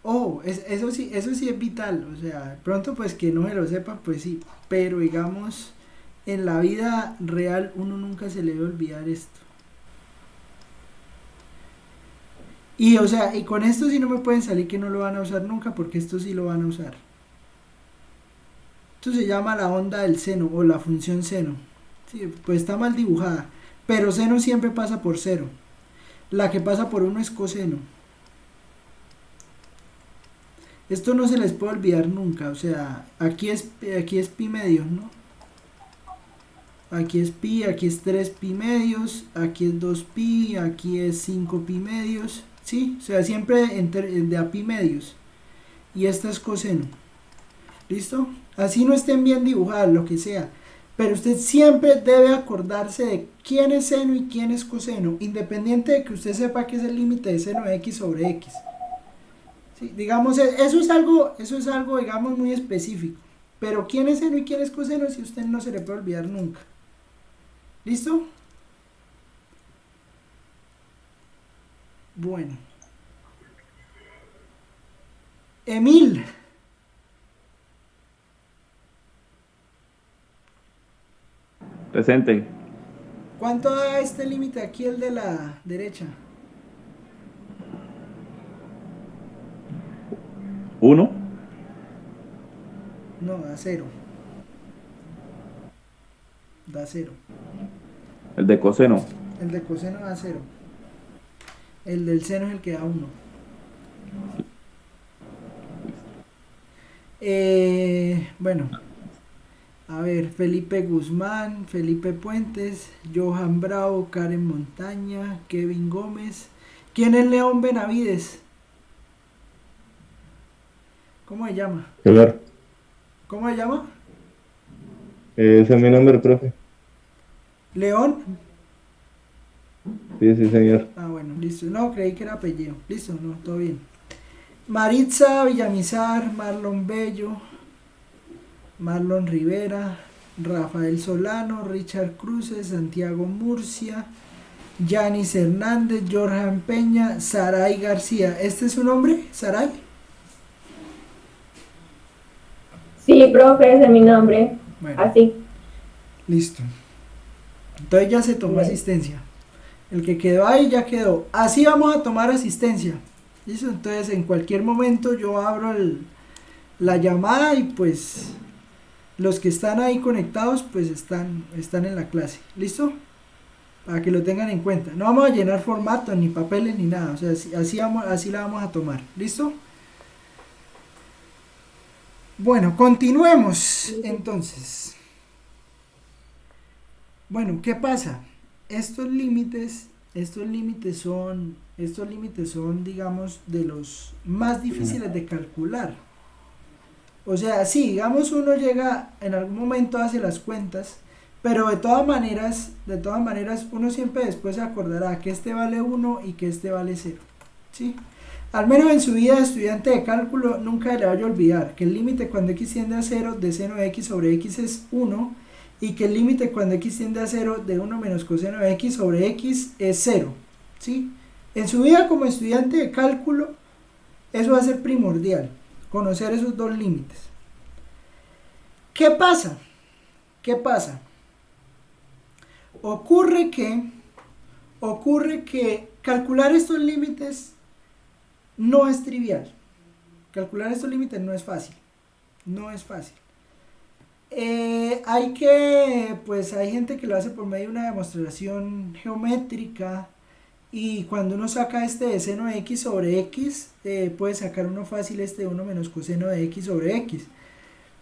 Oh, eso sí es vital. O sea, pronto pues que no se lo sepa, pues sí. Pero digamos, en la vida real uno nunca se le debe olvidar esto. Y o sea, y con esto sí no me pueden salir que no lo van a usar nunca, porque esto sí lo van a usar. Esto se llama la onda del seno o la función seno. Sí, pues está mal dibujada. Pero seno siempre pasa por 0. La que pasa por 1 es coseno. Esto no se les puede olvidar nunca. O sea, aquí es pi medios, ¿no? Aquí es pi, aquí es 3 pi medios, aquí es 2 pi, aquí es 5 pi medios. ¿Sí? O sea, siempre de a pi medios. Y esta es coseno. ¿Listo? Así no estén bien dibujadas, lo que sea. Pero usted siempre debe acordarse de quién es seno y quién es coseno, independiente de que usted sepa que es el límite de seno de x sobre x. ¿Sí? Digamos, eso es algo, digamos, muy específico. Pero quién es seno y quién es coseno, si usted no se le puede olvidar nunca. ¿Listo? Bueno. Emil. Presente. ¿Cuánto da este límite aquí, el de la derecha? 1. No, da 0. Da 0. El de coseno. El de coseno da 0. El del seno es el que da 1. Bueno. A ver, Felipe Guzmán, Felipe Puentes, Johan Bravo, Karen Montaña, Kevin Gómez. ¿Quién es León Benavides? ¿Cómo se llama? Señor, ¿Cómo se llama? ese es mi nombre, profe. ¿León? Sí, señor. Ah, bueno, listo. No, creí que era apellido. Listo, no, todo bien. Maritza Villamizar, Marlon Bello, Marlon Rivera, Rafael Solano, Richard Cruces, Santiago Murcia, Yanis Hernández, Jorjan Peña, Saray García. ¿Este es su nombre, Saray? Sí, profe, ese es mi nombre. Bueno, Así. listo. Entonces ya se tomó Bien. asistencia. El que quedó ahí ya quedó. Así vamos a tomar asistencia. ¿Listo? Entonces en cualquier momento yo abro la llamada y pues los que están ahí conectados pues están en la clase. ¿Listo? Para que lo tengan en cuenta. No vamos a llenar formatos ni papeles ni nada. O sea, así la vamos a tomar. ¿Listo? Bueno, continuemos entonces. Bueno, ¿qué pasa? Estos límites son, digamos, de los más difíciles de calcular. O sea, sí, digamos uno llega, en algún momento hace las cuentas, pero de todas maneras, uno siempre después se acordará que este vale 1 y que este vale 0. ¿Sí? Al menos en su vida de estudiante de cálculo, nunca le vaya a olvidar que el límite cuando x tiende a 0 de seno de x sobre x es 1, y que el límite cuando x tiende a 0 de 1 menos coseno de x sobre x es 0. ¿Sí? En su vida como estudiante de cálculo, eso va a ser primordial, conocer esos dos límites. ¿Qué pasa? Ocurre que calcular estos límites no es trivial. Calcular estos límites no es fácil. No es fácil. Hay gente que lo hace por medio de una demostración geométrica, Y cuando uno saca este de seno de x sobre x, puede sacar uno fácil este de 1 menos coseno de x sobre x.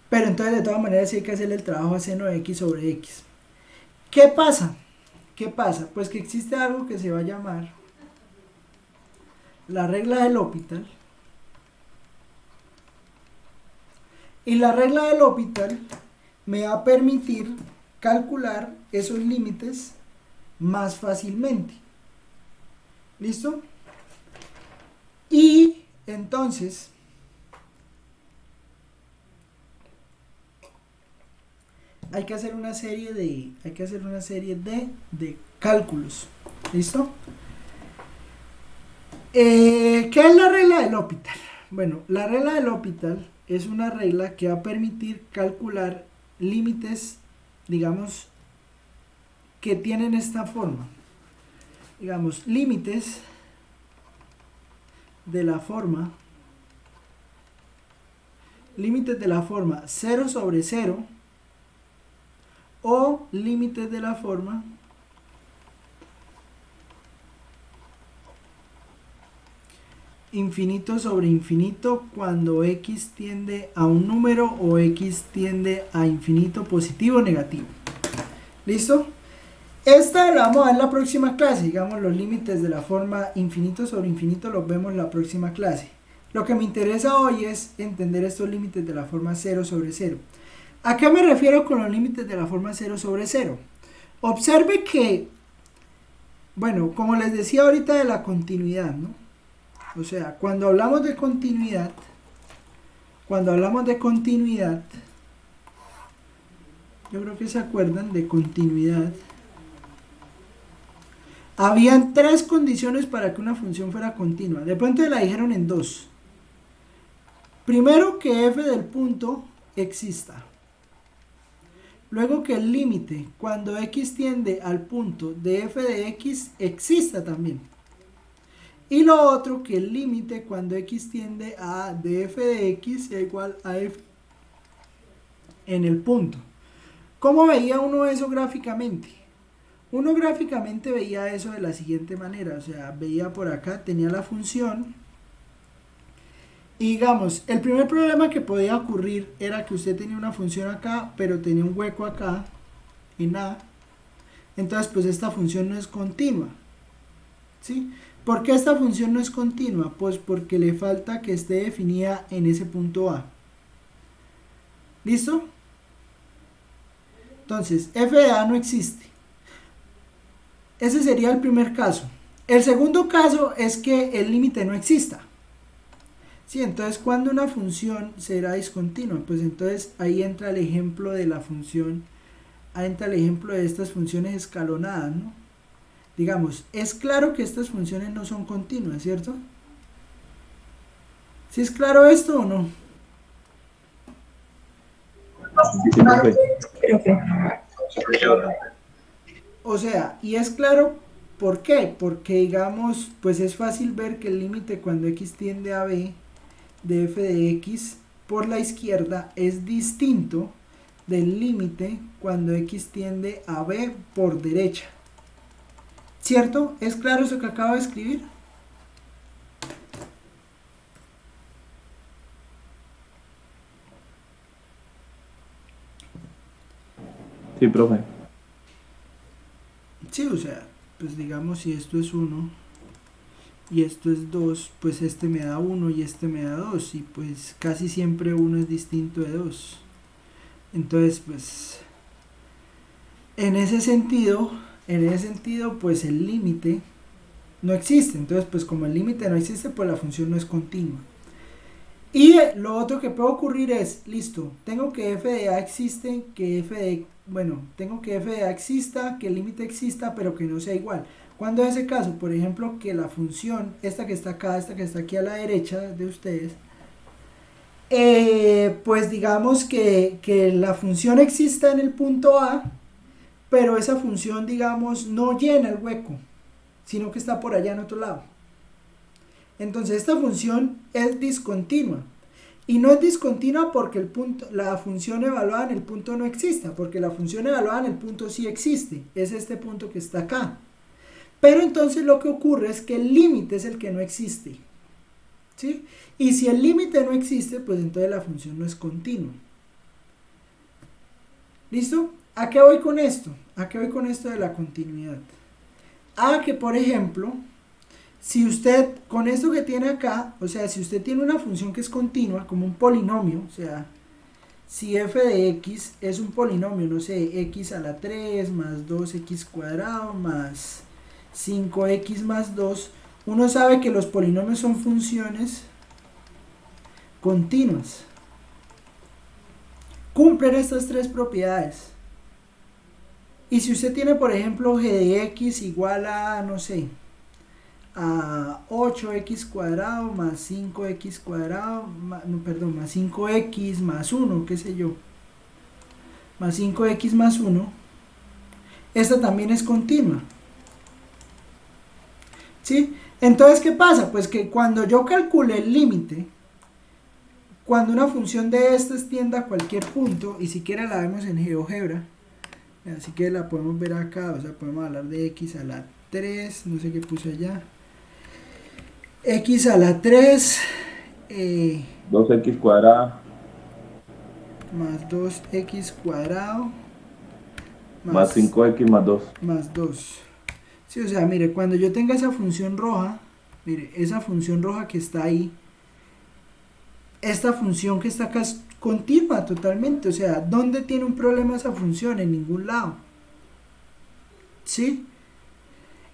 Pero entonces de todas maneras sí hay que hacerle el trabajo a seno de x sobre x. ¿Qué pasa? ¿Qué pasa? Pues que existe algo que se va a llamar la regla del L'Hopital. Y la regla del L'Hopital me va a permitir calcular esos límites más fácilmente. ¿Listo? Y entonces hay que hacer una serie de cálculos. ¿Listo? ¿Qué es la regla del L'Hopital? Bueno, la regla del L'Hopital es una regla que va a permitir calcular límites, digamos, que tienen esta forma. Digamos, límites de la forma 0 sobre 0 o límites de la forma infinito sobre infinito cuando x tiende a un número o x tiende a infinito positivo o negativo. ¿Listo? Esta la vamos a ver en la próxima clase. Digamos, los límites de la forma infinito sobre infinito los vemos en la próxima clase. Lo que me interesa hoy es entender estos límites de la forma 0 sobre 0. ¿A qué me refiero con los límites de la forma 0 sobre 0? Observe que, bueno, como les decía ahorita de la continuidad, ¿no? O sea, cuando hablamos de continuidad, yo creo que se acuerdan de continuidad. Habían 3 condiciones para que una función fuera continua. De pronto la dijeron en 2. Primero, que f del punto exista. Luego, que el límite cuando x tiende al punto de f de x exista también. Y lo otro, que el límite cuando x tiende a de f de x sea igual a f en el punto. ¿Cómo veía uno eso gráficamente? Uno gráficamente veía eso de la siguiente manera. O sea, veía por acá, tenía la función. Y digamos, el primer problema que podía ocurrir era que usted tenía una función acá, pero tenía un hueco acá, en A. Entonces, pues esta función no es continua. ¿Sí? ¿Por qué esta función no es continua? Pues porque le falta que esté definida en ese punto A. ¿Listo? Entonces, f de A no existe. Ese sería el primer caso. El segundo caso es que el límite no exista. Sí, entonces, ¿cuándo una función será discontinua? Pues entonces ahí entra el ejemplo de la función, ahí entra el ejemplo de estas funciones escalonadas, ¿no? Digamos, es claro que estas funciones no son continuas, ¿cierto? ¿Sí es claro esto o no? O sea, y es claro, ¿por qué? Porque digamos, pues es fácil ver que el límite cuando x tiende a b de f de x por la izquierda es distinto del límite cuando x tiende a b por derecha. ¿Cierto? ¿Es claro eso que acabo de escribir? Sí, profe. Sí, o sea, pues digamos, si esto es 1 y esto es 2, pues este me da 1 y este me da 2, y pues casi siempre 1 es distinto de 2. Entonces, pues en ese sentido pues el límite no existe. Entonces, pues como el límite no existe, pues la función no es continua. Y lo otro que puede ocurrir es, listo, tengo que f de a existe, tengo que f de a exista, que el límite exista, pero que no sea igual. ¿Cuándo es ese caso? Por ejemplo, que la función, esta que está acá, esta que está aquí a la derecha de ustedes, pues digamos que la función exista en el punto A, pero esa función, digamos, no llena el hueco, sino que está por allá en otro lado. Entonces esta función es discontinua. Y no es discontinua porque la función evaluada en el punto no exista, porque la función evaluada en el punto sí existe. Es este punto que está acá. Pero entonces lo que ocurre es que el límite es el que no existe, ¿sí? Y si el límite no existe, pues entonces la función no es continua. ¿Listo? ¿A qué voy con esto? ¿A qué voy con esto de la continuidad? A que, por ejemplo, si usted, con esto que tiene acá, o sea, si usted tiene una función que es continua, como un polinomio, o sea, si f de x es un polinomio, no sé, x a la 3 más 2x cuadrado más 5x más 2, uno sabe que los polinomios son funciones continuas. Cumplen estas tres propiedades. Y si usted tiene, por ejemplo, g de x igual a, no sé, a 8x cuadrado más 5x cuadrado, más 5x más 1, qué sé yo, más 5x más 1, esta también es continua. ¿Sí? Entonces, ¿qué pasa? Pues que cuando yo calcule el límite, cuando una función de estas tienda a cualquier punto, y siquiera la vemos en GeoGebra, así que la podemos ver acá, o sea, podemos hablar de x a la 3, no sé qué puse allá, x a la 3, 2x cuadrada más 2x cuadrado, más 5x más 2. Más 2. Sí, o sea, mire, cuando yo tenga esa función roja, mire, esa función roja que está ahí, esta función que está acá es continua totalmente, o sea, ¿dónde tiene un problema esa función? En ningún lado. ¿Sí?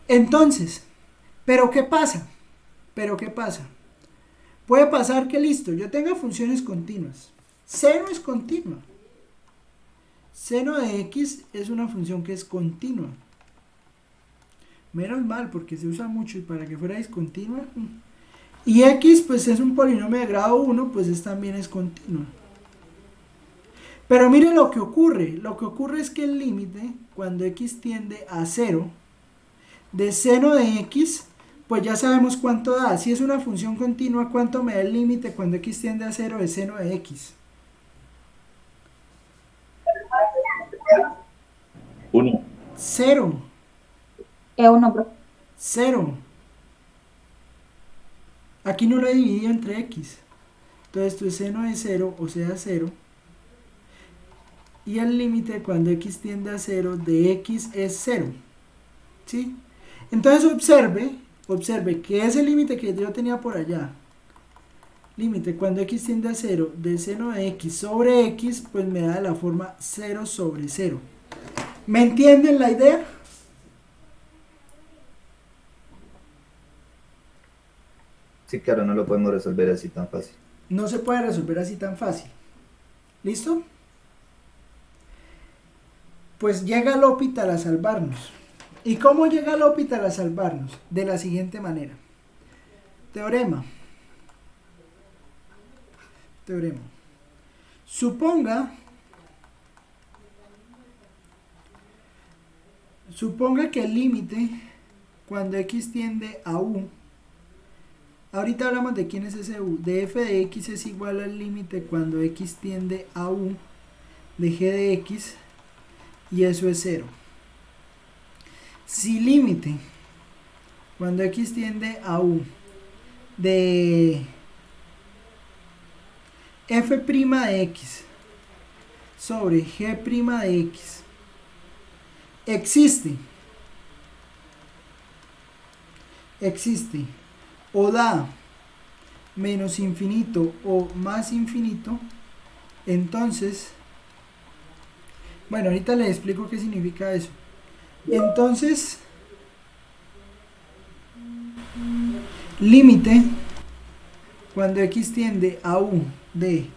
Entonces, ¿pero qué pasa? Puede pasar que listo, yo tenga funciones continuas. Seno es continua. Seno de x es una función que es continua. Menos mal, porque se usa mucho y para que fuera discontinua. Y x pues es un polinomio de grado 1, pues también es continua. Pero mire lo que ocurre. Lo que ocurre es que el límite, cuando x tiende a 0, de seno de x, pues ya sabemos cuánto da. Si es una función continua, ¿cuánto me da el límite cuando x tiende a 0 de seno de x? 1. 0. Es 1, profe. 0. Aquí no lo he dividido entre x. Entonces esto es seno de 0, o sea 0. Y el límite cuando x tiende a 0 de x es 0. ¿Sí? Entonces observe que ese límite que yo tenía por allá, límite cuando x tiende a 0 de seno de x sobre x, pues me da la forma 0 sobre 0. ¿Me entienden la idea? Sí, claro, no lo podemos resolver así tan fácil. No se puede resolver así tan fácil. ¿Listo? Pues llega L'Hopital a salvarnos. ¿Y cómo llega L'Hopital a salvarnos? De la siguiente manera. Teorema. Suponga que el límite cuando x tiende a u, ahorita hablamos de quién es ese u, de f de x es igual al límite cuando x tiende a u de g de x, y eso es 0. Si límite cuando x tiende a u de f' de x sobre g' de x existe o da menos infinito o más infinito, entonces, bueno, ahorita les explico qué significa eso. Entonces, límite cuando x tiende a u de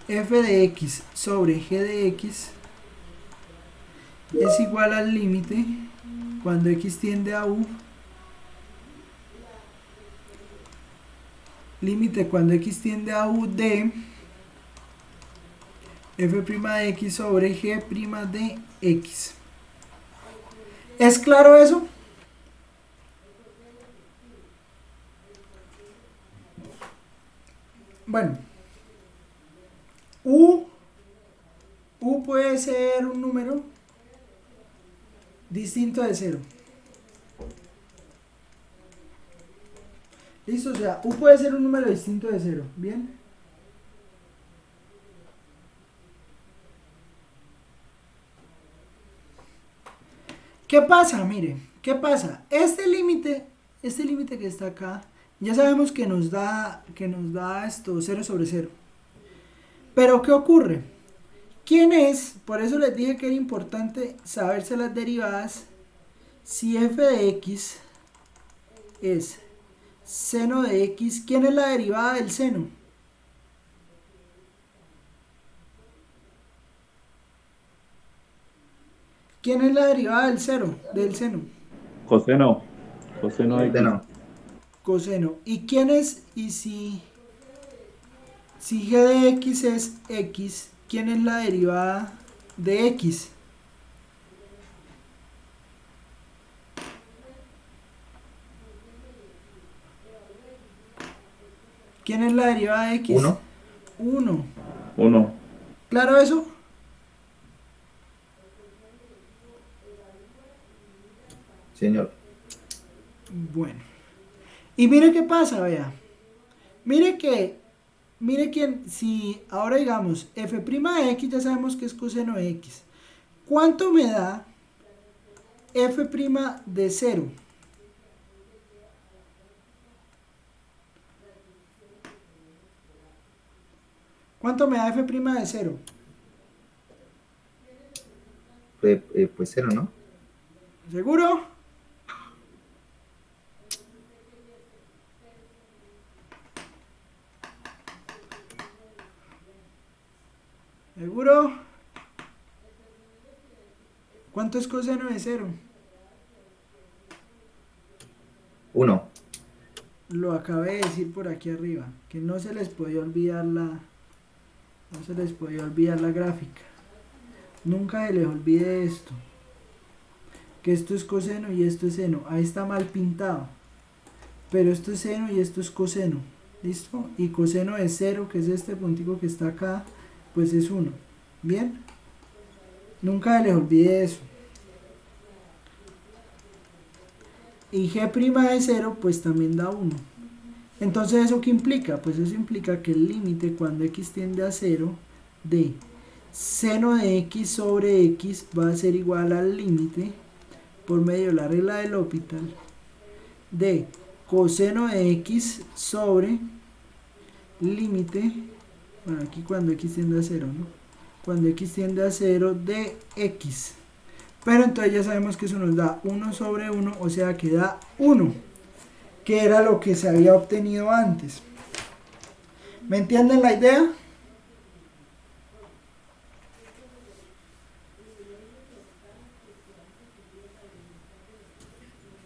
f de x sobre g de x es igual al límite cuando x tiende a u, límite cuando x tiende a u de f' de x sobre g' de x. ¿Es claro eso? Bueno, u puede ser un número distinto de 0. ¿Listo? O sea, U puede ser un número distinto de 0. ¿Bien? ¿Qué pasa? Mire, ¿qué pasa? Este límite que está acá, ya sabemos que nos da esto 0 sobre 0. Pero ¿qué ocurre? ¿Quién es? Por eso les dije que era importante saberse las derivadas. Si f de x es seno de x, ¿quién es la derivada del seno? ¿Quién es la derivada del seno? Coseno. Coseno de X. No. Coseno. ¿Y quién es? Y si g de x es x, ¿quién es la derivada de x? ¿Quién es la derivada de x? 1. 1. 1. ¿Claro eso? Señor. Bueno. Y mire qué pasa, vea. Mire que si ahora digamos f' de x ya sabemos que es coseno de x. ¿Cuánto me da f' de 0? ¿Cuánto me da f' de 0? Pues 0, ¿no? ¿Seguro? ¿Seguro? ¿Cuánto es coseno de 0? 1. Lo acabé de decir por aquí arriba, que no se les podía olvidar la gráfica. Nunca se les olvide esto, que esto es coseno y esto es seno. Ahí está mal pintado, pero esto es seno y esto es coseno. ¿Listo? Y coseno de 0, que es este puntico que está acá, pues es 1. ¿Bien? Nunca se les olvide eso. Y g' de 0 pues también da 1. Entonces, ¿eso qué implica? Pues eso implica que el límite cuando x tiende a 0 de seno de x sobre x va a ser igual al límite por medio de la regla del L'Hopital de coseno de x sobre límite, bueno, aquí cuando x tiende a 0, ¿no? Cuando x tiende a 0 de x. Pero entonces ya sabemos que eso nos da 1 sobre 1, o sea que da 1, que era lo que se había obtenido antes. ¿Me entienden la idea?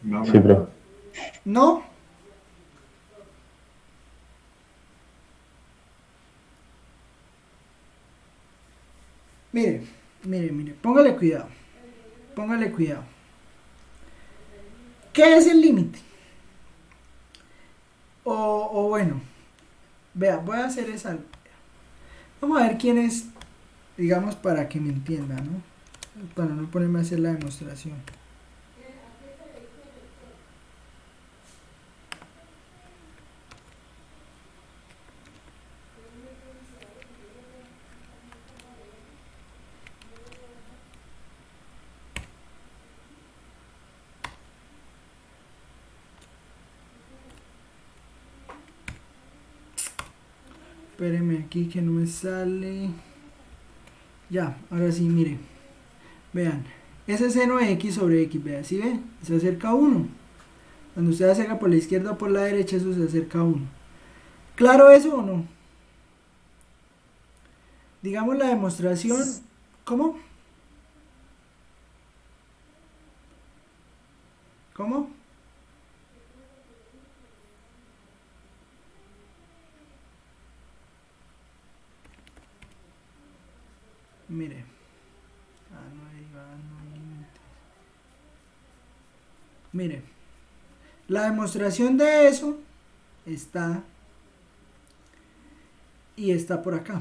No. Sí, profe. ¿No? Mire, póngale cuidado. Póngale cuidado. ¿Qué es el límite? O bueno, vea, voy a hacer esa. Vamos a ver quién es, digamos, para que me entienda, ¿no? Para no ponerme a hacer la demostración. Espérenme aquí que no me sale. Ya, ahora sí, mire. Vean, ese seno de x sobre x, vean, ¿sí ve? Se acerca a 1. Cuando usted acerca por la izquierda o por la derecha, eso se acerca a 1. ¿Claro eso o no? Digamos la demostración. ¿Cómo? ¿Cómo? Mire. No hay límites. Mire. La demostración de eso está y está por acá.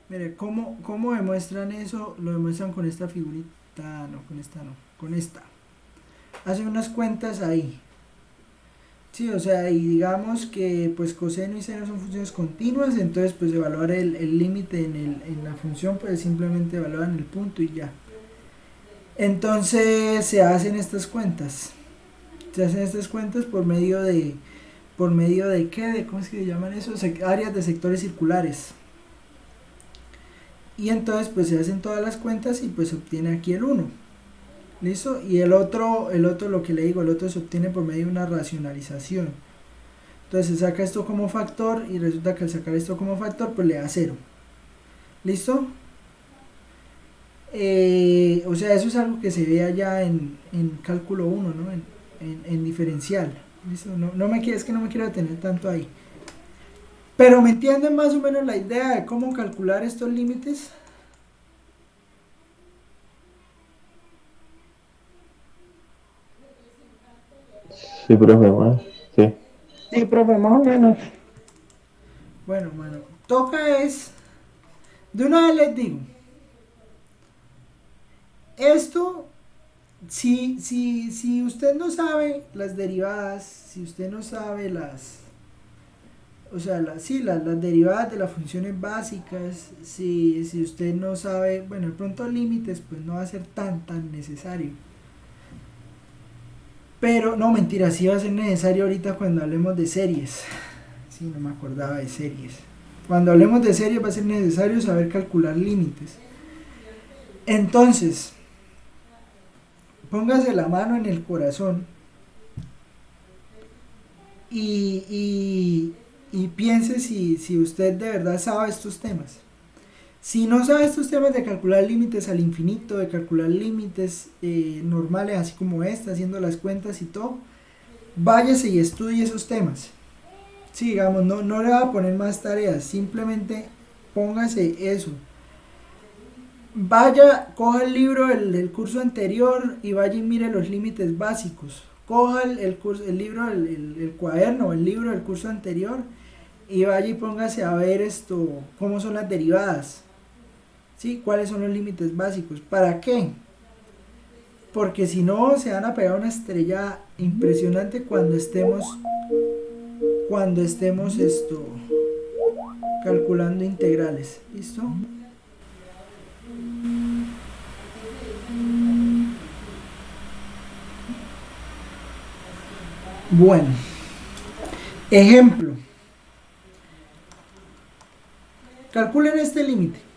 Mire, ¿cómo demuestran eso? Lo demuestran con esta figurita, no, con esta no, con esta. Hacen unas cuentas ahí. Sí, o sea, y digamos que pues coseno y seno son funciones continuas, entonces pues evaluar el límite en la función, pues simplemente evaluar el punto y ya. Entonces se hacen estas cuentas. Se hacen estas cuentas por medio de ¿qué? De, ¿cómo es que se llaman eso? Áreas de sectores circulares. Y entonces pues se hacen todas las cuentas y pues se obtiene aquí el 1. ¿Listo? Y el otro lo que le digo, el otro se obtiene por medio de una racionalización. Entonces se saca esto como factor y resulta que al sacar esto como factor pues le da 0. ¿Listo? O sea, eso es algo que se ve allá en cálculo 1, ¿no? En diferencial. ¿Listo? Es que no me quiero detener tanto ahí. Pero ¿me entienden más o menos la idea de cómo calcular estos límites? Sí, profe, más. Sí. Sí, profe, más o menos. Bueno, toca es, de una vez les digo, esto, si usted no sabe las derivadas, si usted no sabe las derivadas de las funciones básicas, si usted no sabe, bueno, de pronto límites, pues no va a ser tan necesario. Pero, no, mentira, sí va a ser necesario ahorita cuando hablemos de series. Sí, no me acordaba de series. Cuando hablemos de series va a ser necesario saber calcular límites. Entonces, póngase la mano en el corazón y piense si usted de verdad sabe estos temas. Si no sabe estos temas de calcular límites al infinito, de calcular límites normales, así como haciendo las cuentas y todo, váyase y estudie esos temas. Sí, digamos, no le va a poner más tareas, simplemente póngase eso. Vaya, coja el libro del curso anterior y vaya y mire los límites básicos. Coja el libro, el cuaderno, el libro del curso anterior y vaya y póngase a ver cómo son las derivadas. ¿Sí? ¿Cuáles son los límites básicos? ¿Para qué? Porque si no se van a pegar una estrella impresionante cuando estemos calculando integrales. ¿Listo? Bueno, ejemplo. Calculen este límite.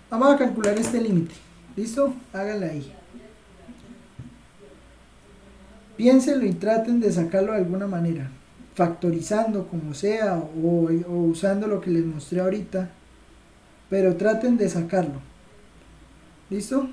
Vamos a calcular este límite. ¿Listo? Háganla ahí. Piénsenlo y traten de sacarlo de alguna manera. Factorizando como sea o usando lo que les mostré ahorita. Pero traten de sacarlo. ¿Listo?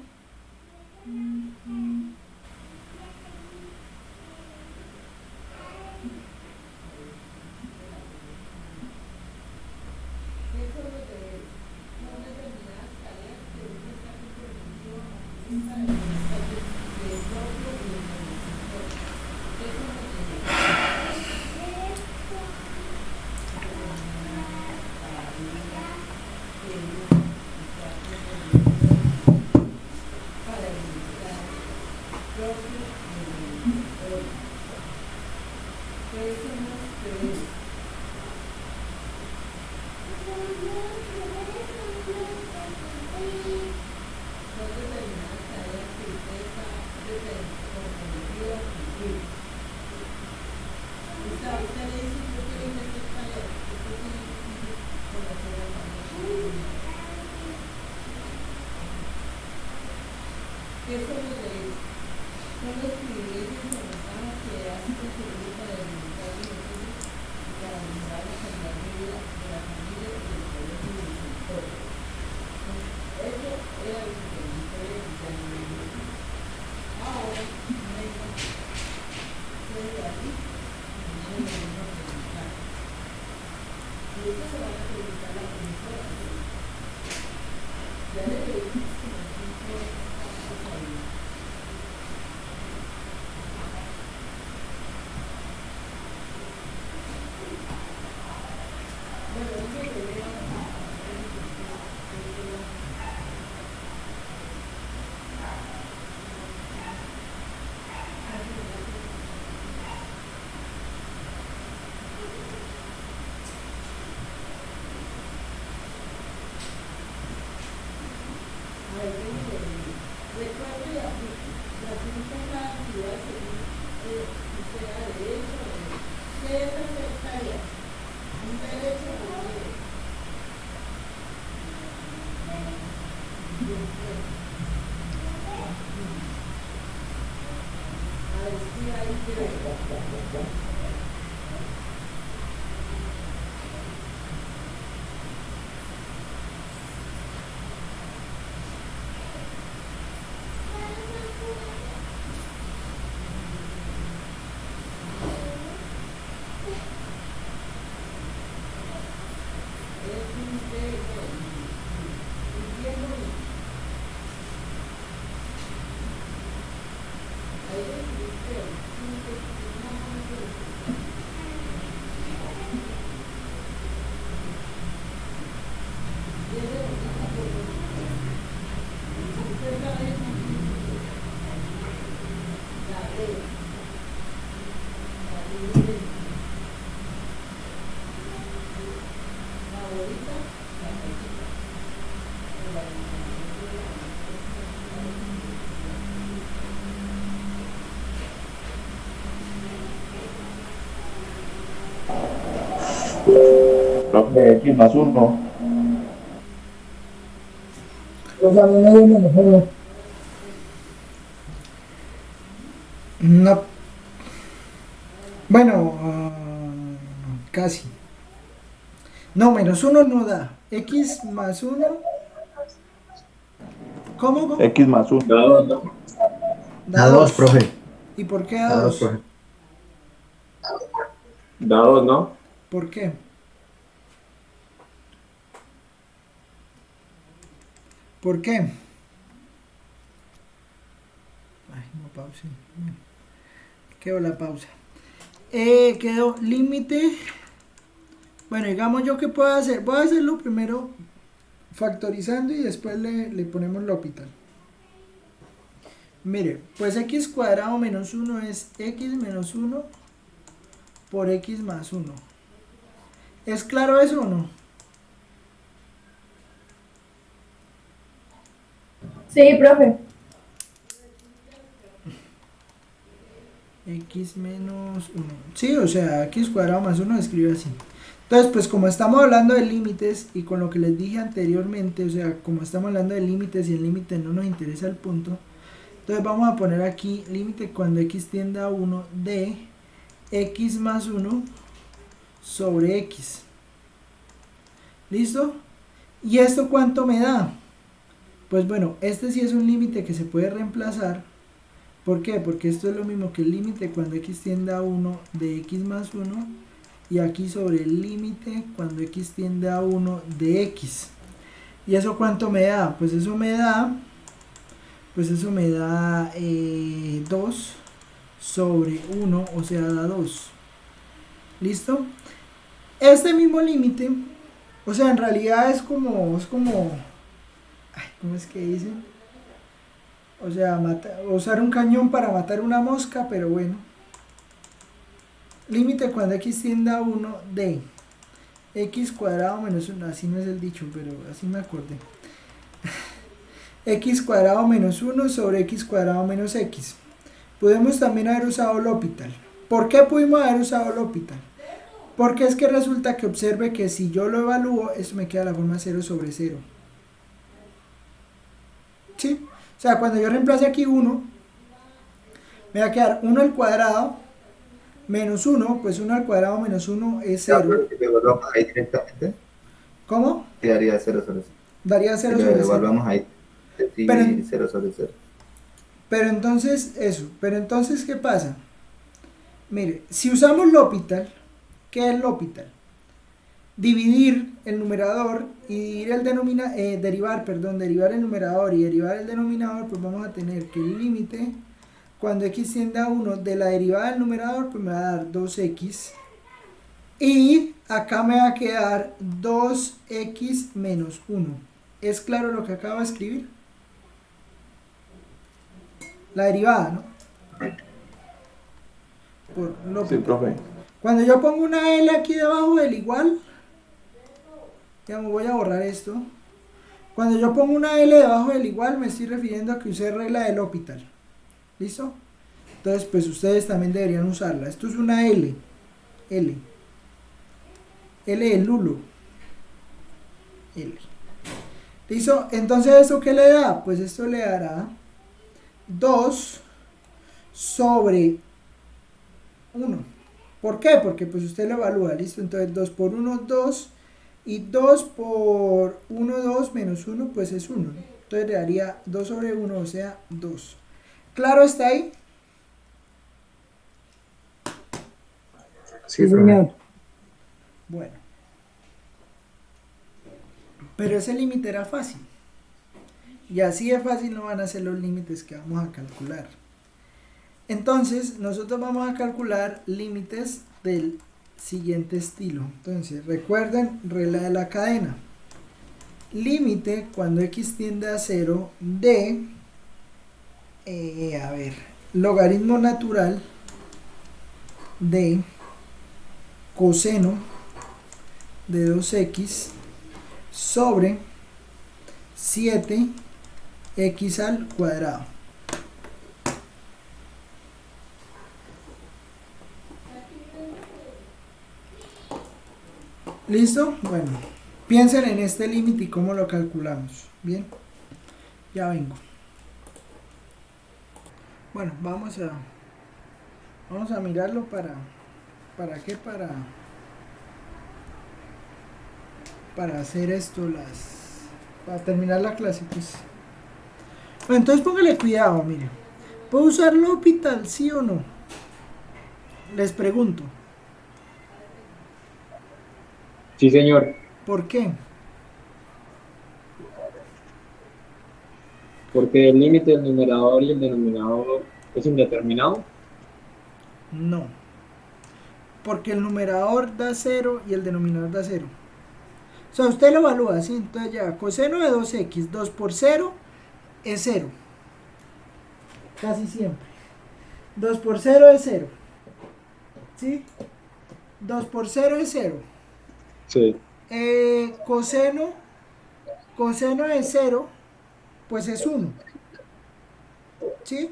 Profe, X más 1. No. Bueno, casi. No, -1 no da. X más 1. ¿Cómo? X más 1. Da 2, profe. ¿Y por qué Da da 2, 2? profe. Da 2, ¿no? ¿Por qué? ¿Por qué? Ay, no pause. Quedó la pausa. Quedó límite. Bueno, digamos yo que puedo hacer. Voy a hacerlo primero factorizando y después le ponemos L'Hopital. Mire, pues x cuadrado menos 1 es x menos 1 por x más 1. ¿Es claro eso o no? Sí, profe. X menos 1. Sí, o sea, x cuadrado más 1 escribe así. Entonces, pues como estamos hablando de límites y con lo que les dije anteriormente, o sea, como estamos hablando de límites y el límite no nos interesa el punto, entonces vamos a poner aquí límite cuando x tiende a 1 de x más 1 sobre x. ¿Listo? ¿Y esto cuánto me da? Pues bueno, este sí es un límite que se puede reemplazar. ¿Por qué? Porque esto es lo mismo que el límite cuando x tiende a 1 de x más 1 y aquí sobre el límite cuando x tiende a 1 de x. ¿Y eso cuánto me da? Pues eso me da 2 sobre 1, o sea, da 2. ¿Listo? Este mismo límite, o sea, en realidad es como, ay, ¿cómo es que dicen? O sea, usar un cañón para matar una mosca, pero bueno. Límite cuando x tiende a 1 de x cuadrado menos 1, así no es el dicho, pero así me acordé. X cuadrado menos 1 sobre x cuadrado menos x. Podemos también haber usado L'Hopital. ¿Por qué pudimos haber usado L'Hopital? Porque es que resulta que observe que si yo lo evalúo, eso me queda la forma 0 sobre 0. ¿Sí? O sea, cuando yo reemplace aquí 1, me va a quedar 1 al cuadrado menos 1, pues 1 al cuadrado menos 1 es 0. Si lo evaluamos ahí directamente, ¿Cómo? te daría 0 sobre 0. Daría 0 Si lo sobre 0. evaluamos ahí, sí, Pero, 0 sobre 0. pero entonces, eso. Pero entonces, ¿qué pasa? Mire, si usamos L'Hopital, ¿qué es L'Hopital? Dividir el numerador y dividir el derivar el numerador y derivar el denominador, pues vamos a tener que el límite cuando x tiende a 1 de la derivada del numerador, pues me va a dar 2x y acá me va a quedar 2x menos 1. ¿Es claro lo que acabo de escribir? La derivada, ¿no? Por L'Hopital. Sí, profe. Cuando yo pongo una L aquí debajo del igual, digamos, voy a borrar esto. Cuando yo pongo una L debajo del igual, me estoy refiriendo a que usé regla de L'Hopital. ¿Listo? Entonces, pues ustedes también deberían usarla. Esto es una L. L de Lulo. L. ¿Listo? Entonces, ¿esto qué le da? Pues esto le dará 2 sobre 1. ¿Por qué? Porque pues usted lo evalúa, ¿listo? Entonces 2 por 1, 2. Y 2 por 1, 2 menos 1, pues es 1. Entonces le daría 2 sobre 1, o sea, 2. ¿Claro está ahí? Sí, señor. Bueno. Pero ese límite era fácil. Y así de fácil no van a ser los límites que vamos a calcular. Entonces, nosotros vamos a calcular límites del siguiente estilo. Entonces, recuerden, regla de la cadena. Límite cuando x tiende a 0 de, logaritmo natural de coseno de 2x sobre 7x al cuadrado. ¿Listo? Bueno, piensen en este límite y cómo lo calculamos. Bien, ya vengo. Bueno, vamos a mirarlo ¿para qué? Para hacer esto, para terminar la clase, pues. Bueno, entonces póngale cuidado, mire. ¿Puedo usar L'Hopital, sí o no? Les pregunto. Sí, señor. ¿Por qué? Porque el límite del numerador y el denominador es indeterminado. No. Porque el numerador da 0 y el denominador da 0. O sea, usted lo evalúa, ¿sí? Entonces ya, coseno de 2x, 2 por 0 es 0. Casi siempre. 2 por 0 es 0. ¿Sí? 2 por 0 es 0. Sí. Coseno de 0, pues es 1. ¿Sí?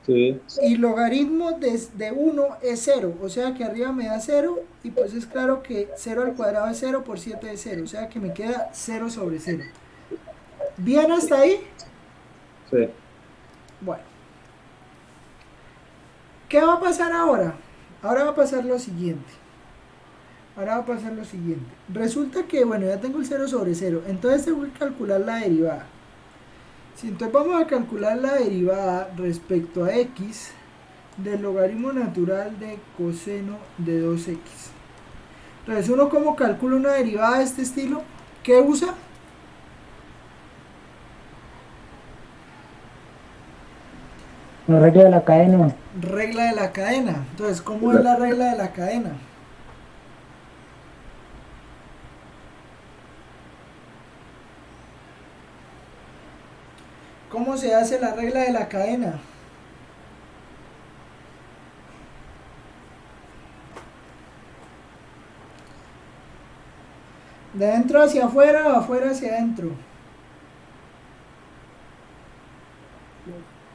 Sí. Y logaritmo de 1 es 0, o sea que arriba me da 0, y pues es claro que 0 al cuadrado es 0 por 7 es 0, o sea que me queda 0 sobre 0. ¿Bien hasta ahí? Sí. Bueno. ¿Qué va a pasar ahora? Ahora va a pasar lo siguiente. Resulta que, bueno, ya tengo el 0 sobre 0, entonces tengo que calcular la derivada. Si entonces vamos a calcular la derivada respecto a x del logaritmo natural de coseno de 2x. Entonces, ¿uno cómo calcula una derivada de este estilo? ¿Qué usa? La regla de la cadena. Regla de la cadena. Entonces, ¿cómo es la regla de la cadena? ¿Cómo se hace la regla de la cadena? ¿De adentro hacia afuera o afuera hacia adentro?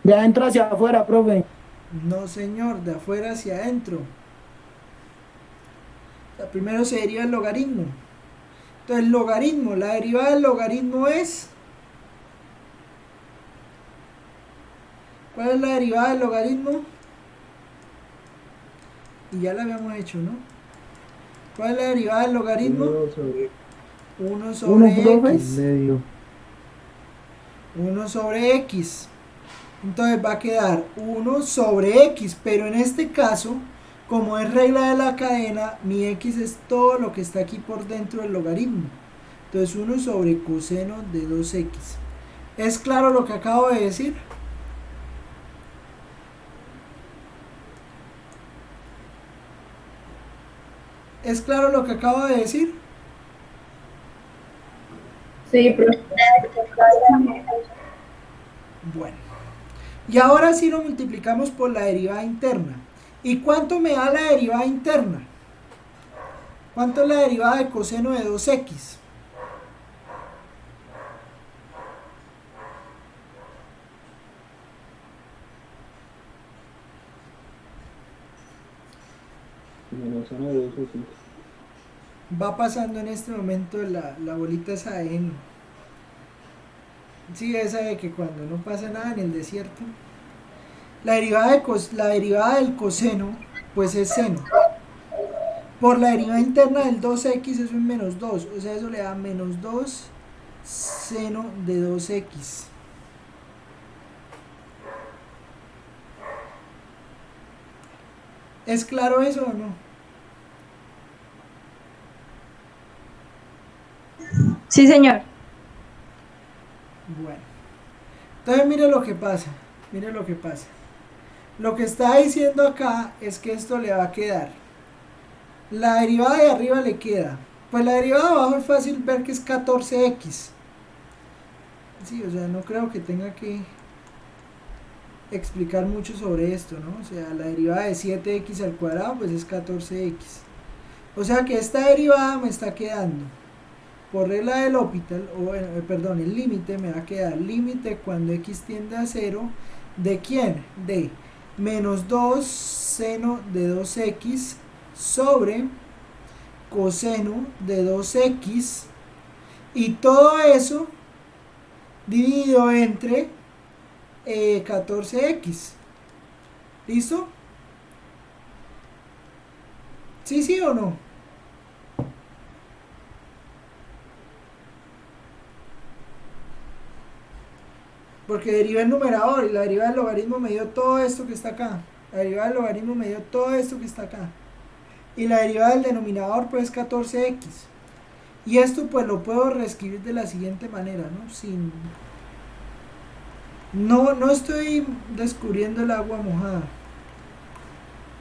De adentro hacia afuera, profe. No, señor, de afuera hacia adentro. O sea, primero se deriva el logaritmo. Entonces, el logaritmo, la derivada del logaritmo es... ¿Cuál es la derivada del logaritmo? Y ya la habíamos hecho, ¿no? ¿Cuál es la derivada del logaritmo? 1 sobre x. 1 sobre x. Entonces va a quedar 1 sobre x, pero en este caso, como es regla de la cadena, mi x es todo lo que está aquí por dentro del logaritmo. Entonces 1 sobre coseno de 2x. ¿Es claro lo que acabo de decir? ¿Es claro lo que acabo de decir? Sí, profe. Bueno. Y ahora sí lo multiplicamos por la derivada interna. ¿Y cuánto me da la derivada interna? ¿Cuánto es la derivada de coseno de 2x? Menos 1 de 2 X. Va pasando en este momento la bolita esa de N. Sí, esa de que cuando no pasa nada en el desierto. La derivada del coseno, pues es seno. Por la derivada interna del 2x, eso es menos 2. O sea, eso le da menos 2 seno de 2x. ¿Es claro eso o no? Sí, señor. Bueno. Entonces mire lo que pasa. Mire lo que pasa. Lo que está diciendo acá es que esto le va a quedar. La derivada de arriba le queda. Pues la derivada de abajo es fácil ver que es 14x. Sí, o sea, no creo que tenga que explicar mucho sobre esto, ¿no? O sea, la derivada de 7x al cuadrado pues es 14x. O sea que esta derivada me está quedando por regla del L'Hopital, o bueno, perdón, el límite me va a quedar límite cuando x tiende a 0, ¿de quién? De menos 2 seno de 2x sobre coseno de 2x, y todo eso dividido entre 14x. ¿Listo? ¿Sí, sí o no? Porque deriva el numerador y la derivada del logaritmo me dio todo esto que está acá. La derivada del logaritmo me dio todo esto que está acá. Y la derivada del denominador pues 14x. Y esto pues lo puedo reescribir de la siguiente manera, ¿no? No estoy descubriendo el agua mojada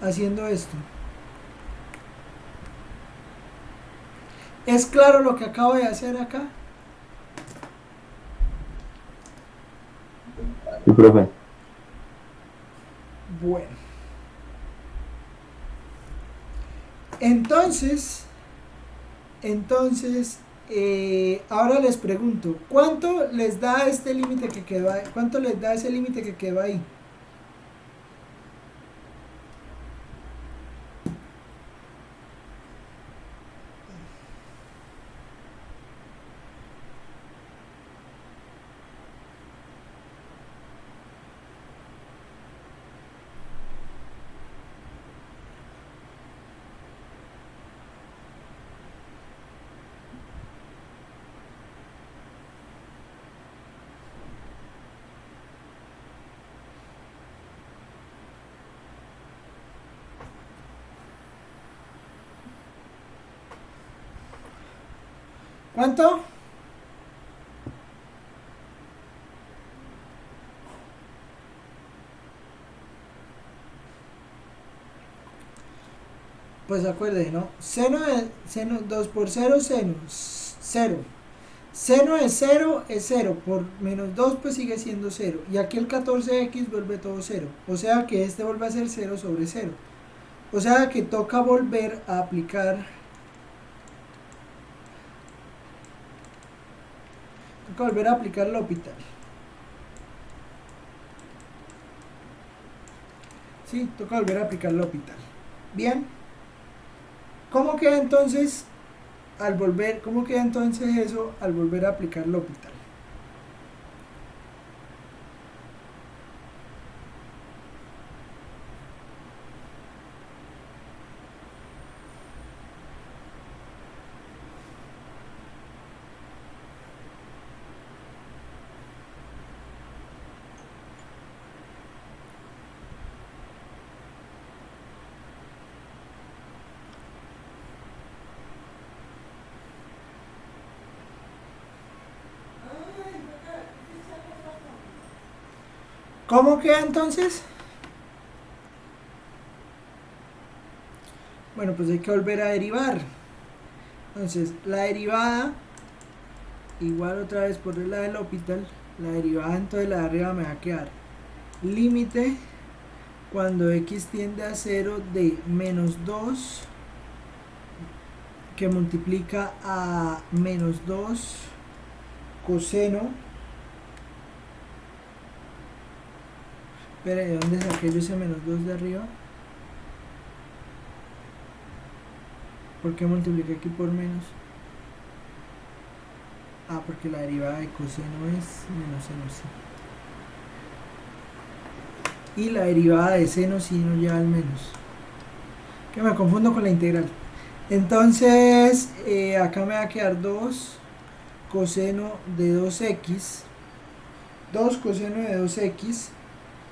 haciendo esto. ¿Es claro lo que acabo de hacer acá? Sí, profe. Bueno. Entonces, ahora les pregunto, ¿cuánto les da este límite que quedó ahí? ¿Cuánto les da ese límite que quedó ahí? ¿Cuánto? Pues acuérdense, ¿no? Seno 2 por 0, seno, 0. Seno de 0 es 0, por menos 2 pues sigue siendo 0. Y aquí el 14x vuelve todo 0. O sea que este vuelve a ser 0 sobre 0. O sea que toca volver a aplicar... Toca volver a aplicar L'Hopital. Sí, toca volver a aplicar L'Hopital. Bien. ¿Cómo queda entonces eso al volver a aplicar L'Hopital? ¿Cómo queda entonces? Bueno, pues hay que volver a derivar. Entonces, la derivada, igual otra vez por la del L'Hopital, la derivada entonces la de arriba me va a quedar límite cuando x tiende a 0 de menos 2 que multiplica a menos 2 coseno. Espera, ¿de dónde saqué yo ese menos 2 de arriba? ¿Por qué multipliqué aquí por menos? Ah, porque la derivada de coseno es menos seno, sí. Y la derivada de seno sí no lleva al menos. Que me confundo con la integral. Entonces, acá me va a quedar 2 coseno de 2x. 2 coseno de 2x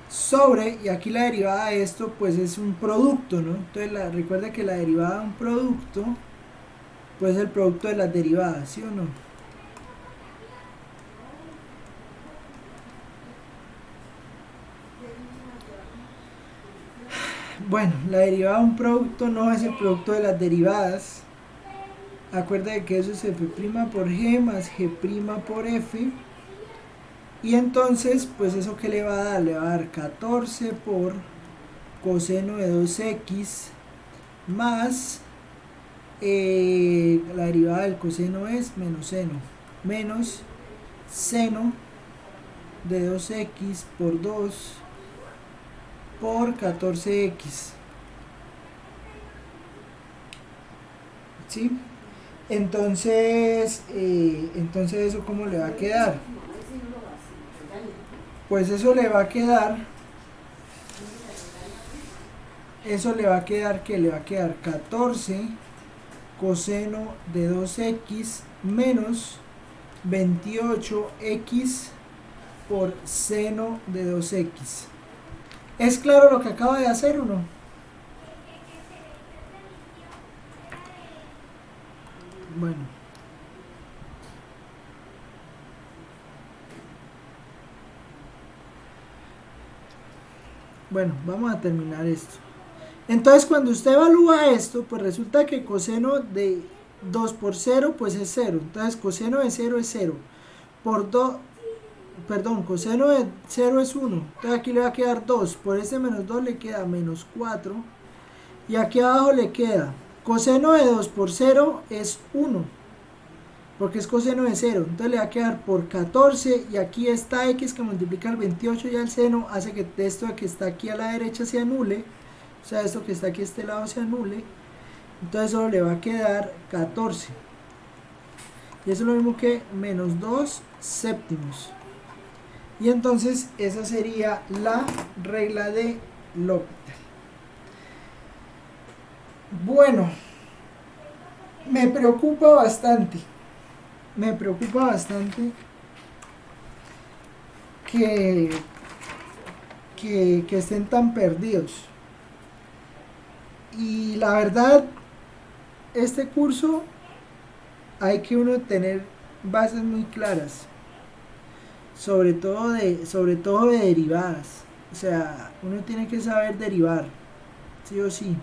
sobre, y aquí la derivada de esto pues es un producto, ¿no? Entonces recuerda que la derivada de un producto pues es el producto de las derivadas, ¿sí o no? Bueno, la derivada de un producto no es el producto de las derivadas. Acuérdate que eso es f' por g más g' por f. Y entonces, pues eso que le va a dar, le va a dar 14 por coseno de 2x más la derivada del coseno es menos seno de 2x por 2 por 14x. ¿Sí? Entonces eso ¿cómo le va a quedar? Pues eso le va a quedar que le va a quedar 14 coseno de 2x menos 28x por seno de 2x. ¿Es claro lo que acabo de hacer o no? Bueno. Bueno, vamos a terminar esto. Entonces, cuando usted evalúa esto, pues resulta que coseno de 2 por 0, pues es 0. Entonces, coseno de 0 es 0. Por 2, perdón, coseno de 0 es 1. Entonces, aquí le va a quedar 2. Por ese menos 2 le queda menos 4. Y aquí abajo le queda coseno de 2 por 0 es 1. Porque es coseno de 0, entonces le va a quedar por 14 y aquí esta x que multiplica el 28 y el seno hace que esto que está aquí a la derecha se anule, o sea esto que está aquí a este lado se anule, entonces solo le va a quedar 14 y eso es lo mismo que menos 2 séptimos. Y entonces esa sería la regla de L'Hopital. Bueno, me preocupa bastante que estén tan perdidos. Y la verdad, este curso hay que uno tener bases muy claras, sobre todo de derivadas. O sea, uno tiene que saber derivar, sí o sí.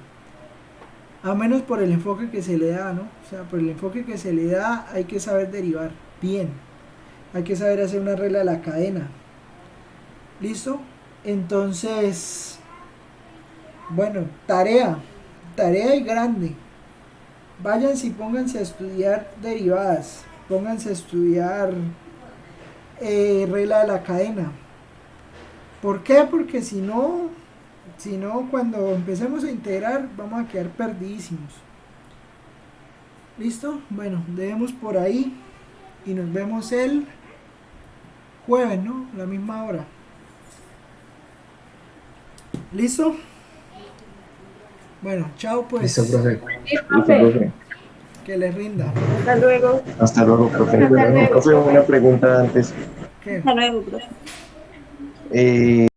A menos por el enfoque que se le da, ¿no? O sea, por el enfoque que se le da hay que saber derivar bien. Hay que saber hacer una regla de la cadena. ¿Listo? Entonces, bueno, tarea y grande. Váyanse y pónganse a estudiar derivadas. Pónganse a estudiar regla de la cadena. ¿Por qué? Porque si no, cuando empecemos a integrar, vamos a quedar perdidísimos. ¿Listo? Bueno, dejemos por ahí y nos vemos el jueves, ¿no? A la misma hora. ¿Listo? Bueno, chao pues. Listo, profe. Sí, profe. Que les rinda. Hasta luego. Hasta luego, profe. Hasta luego. Profe, una pregunta antes. ¿Qué? Hasta luego, profe.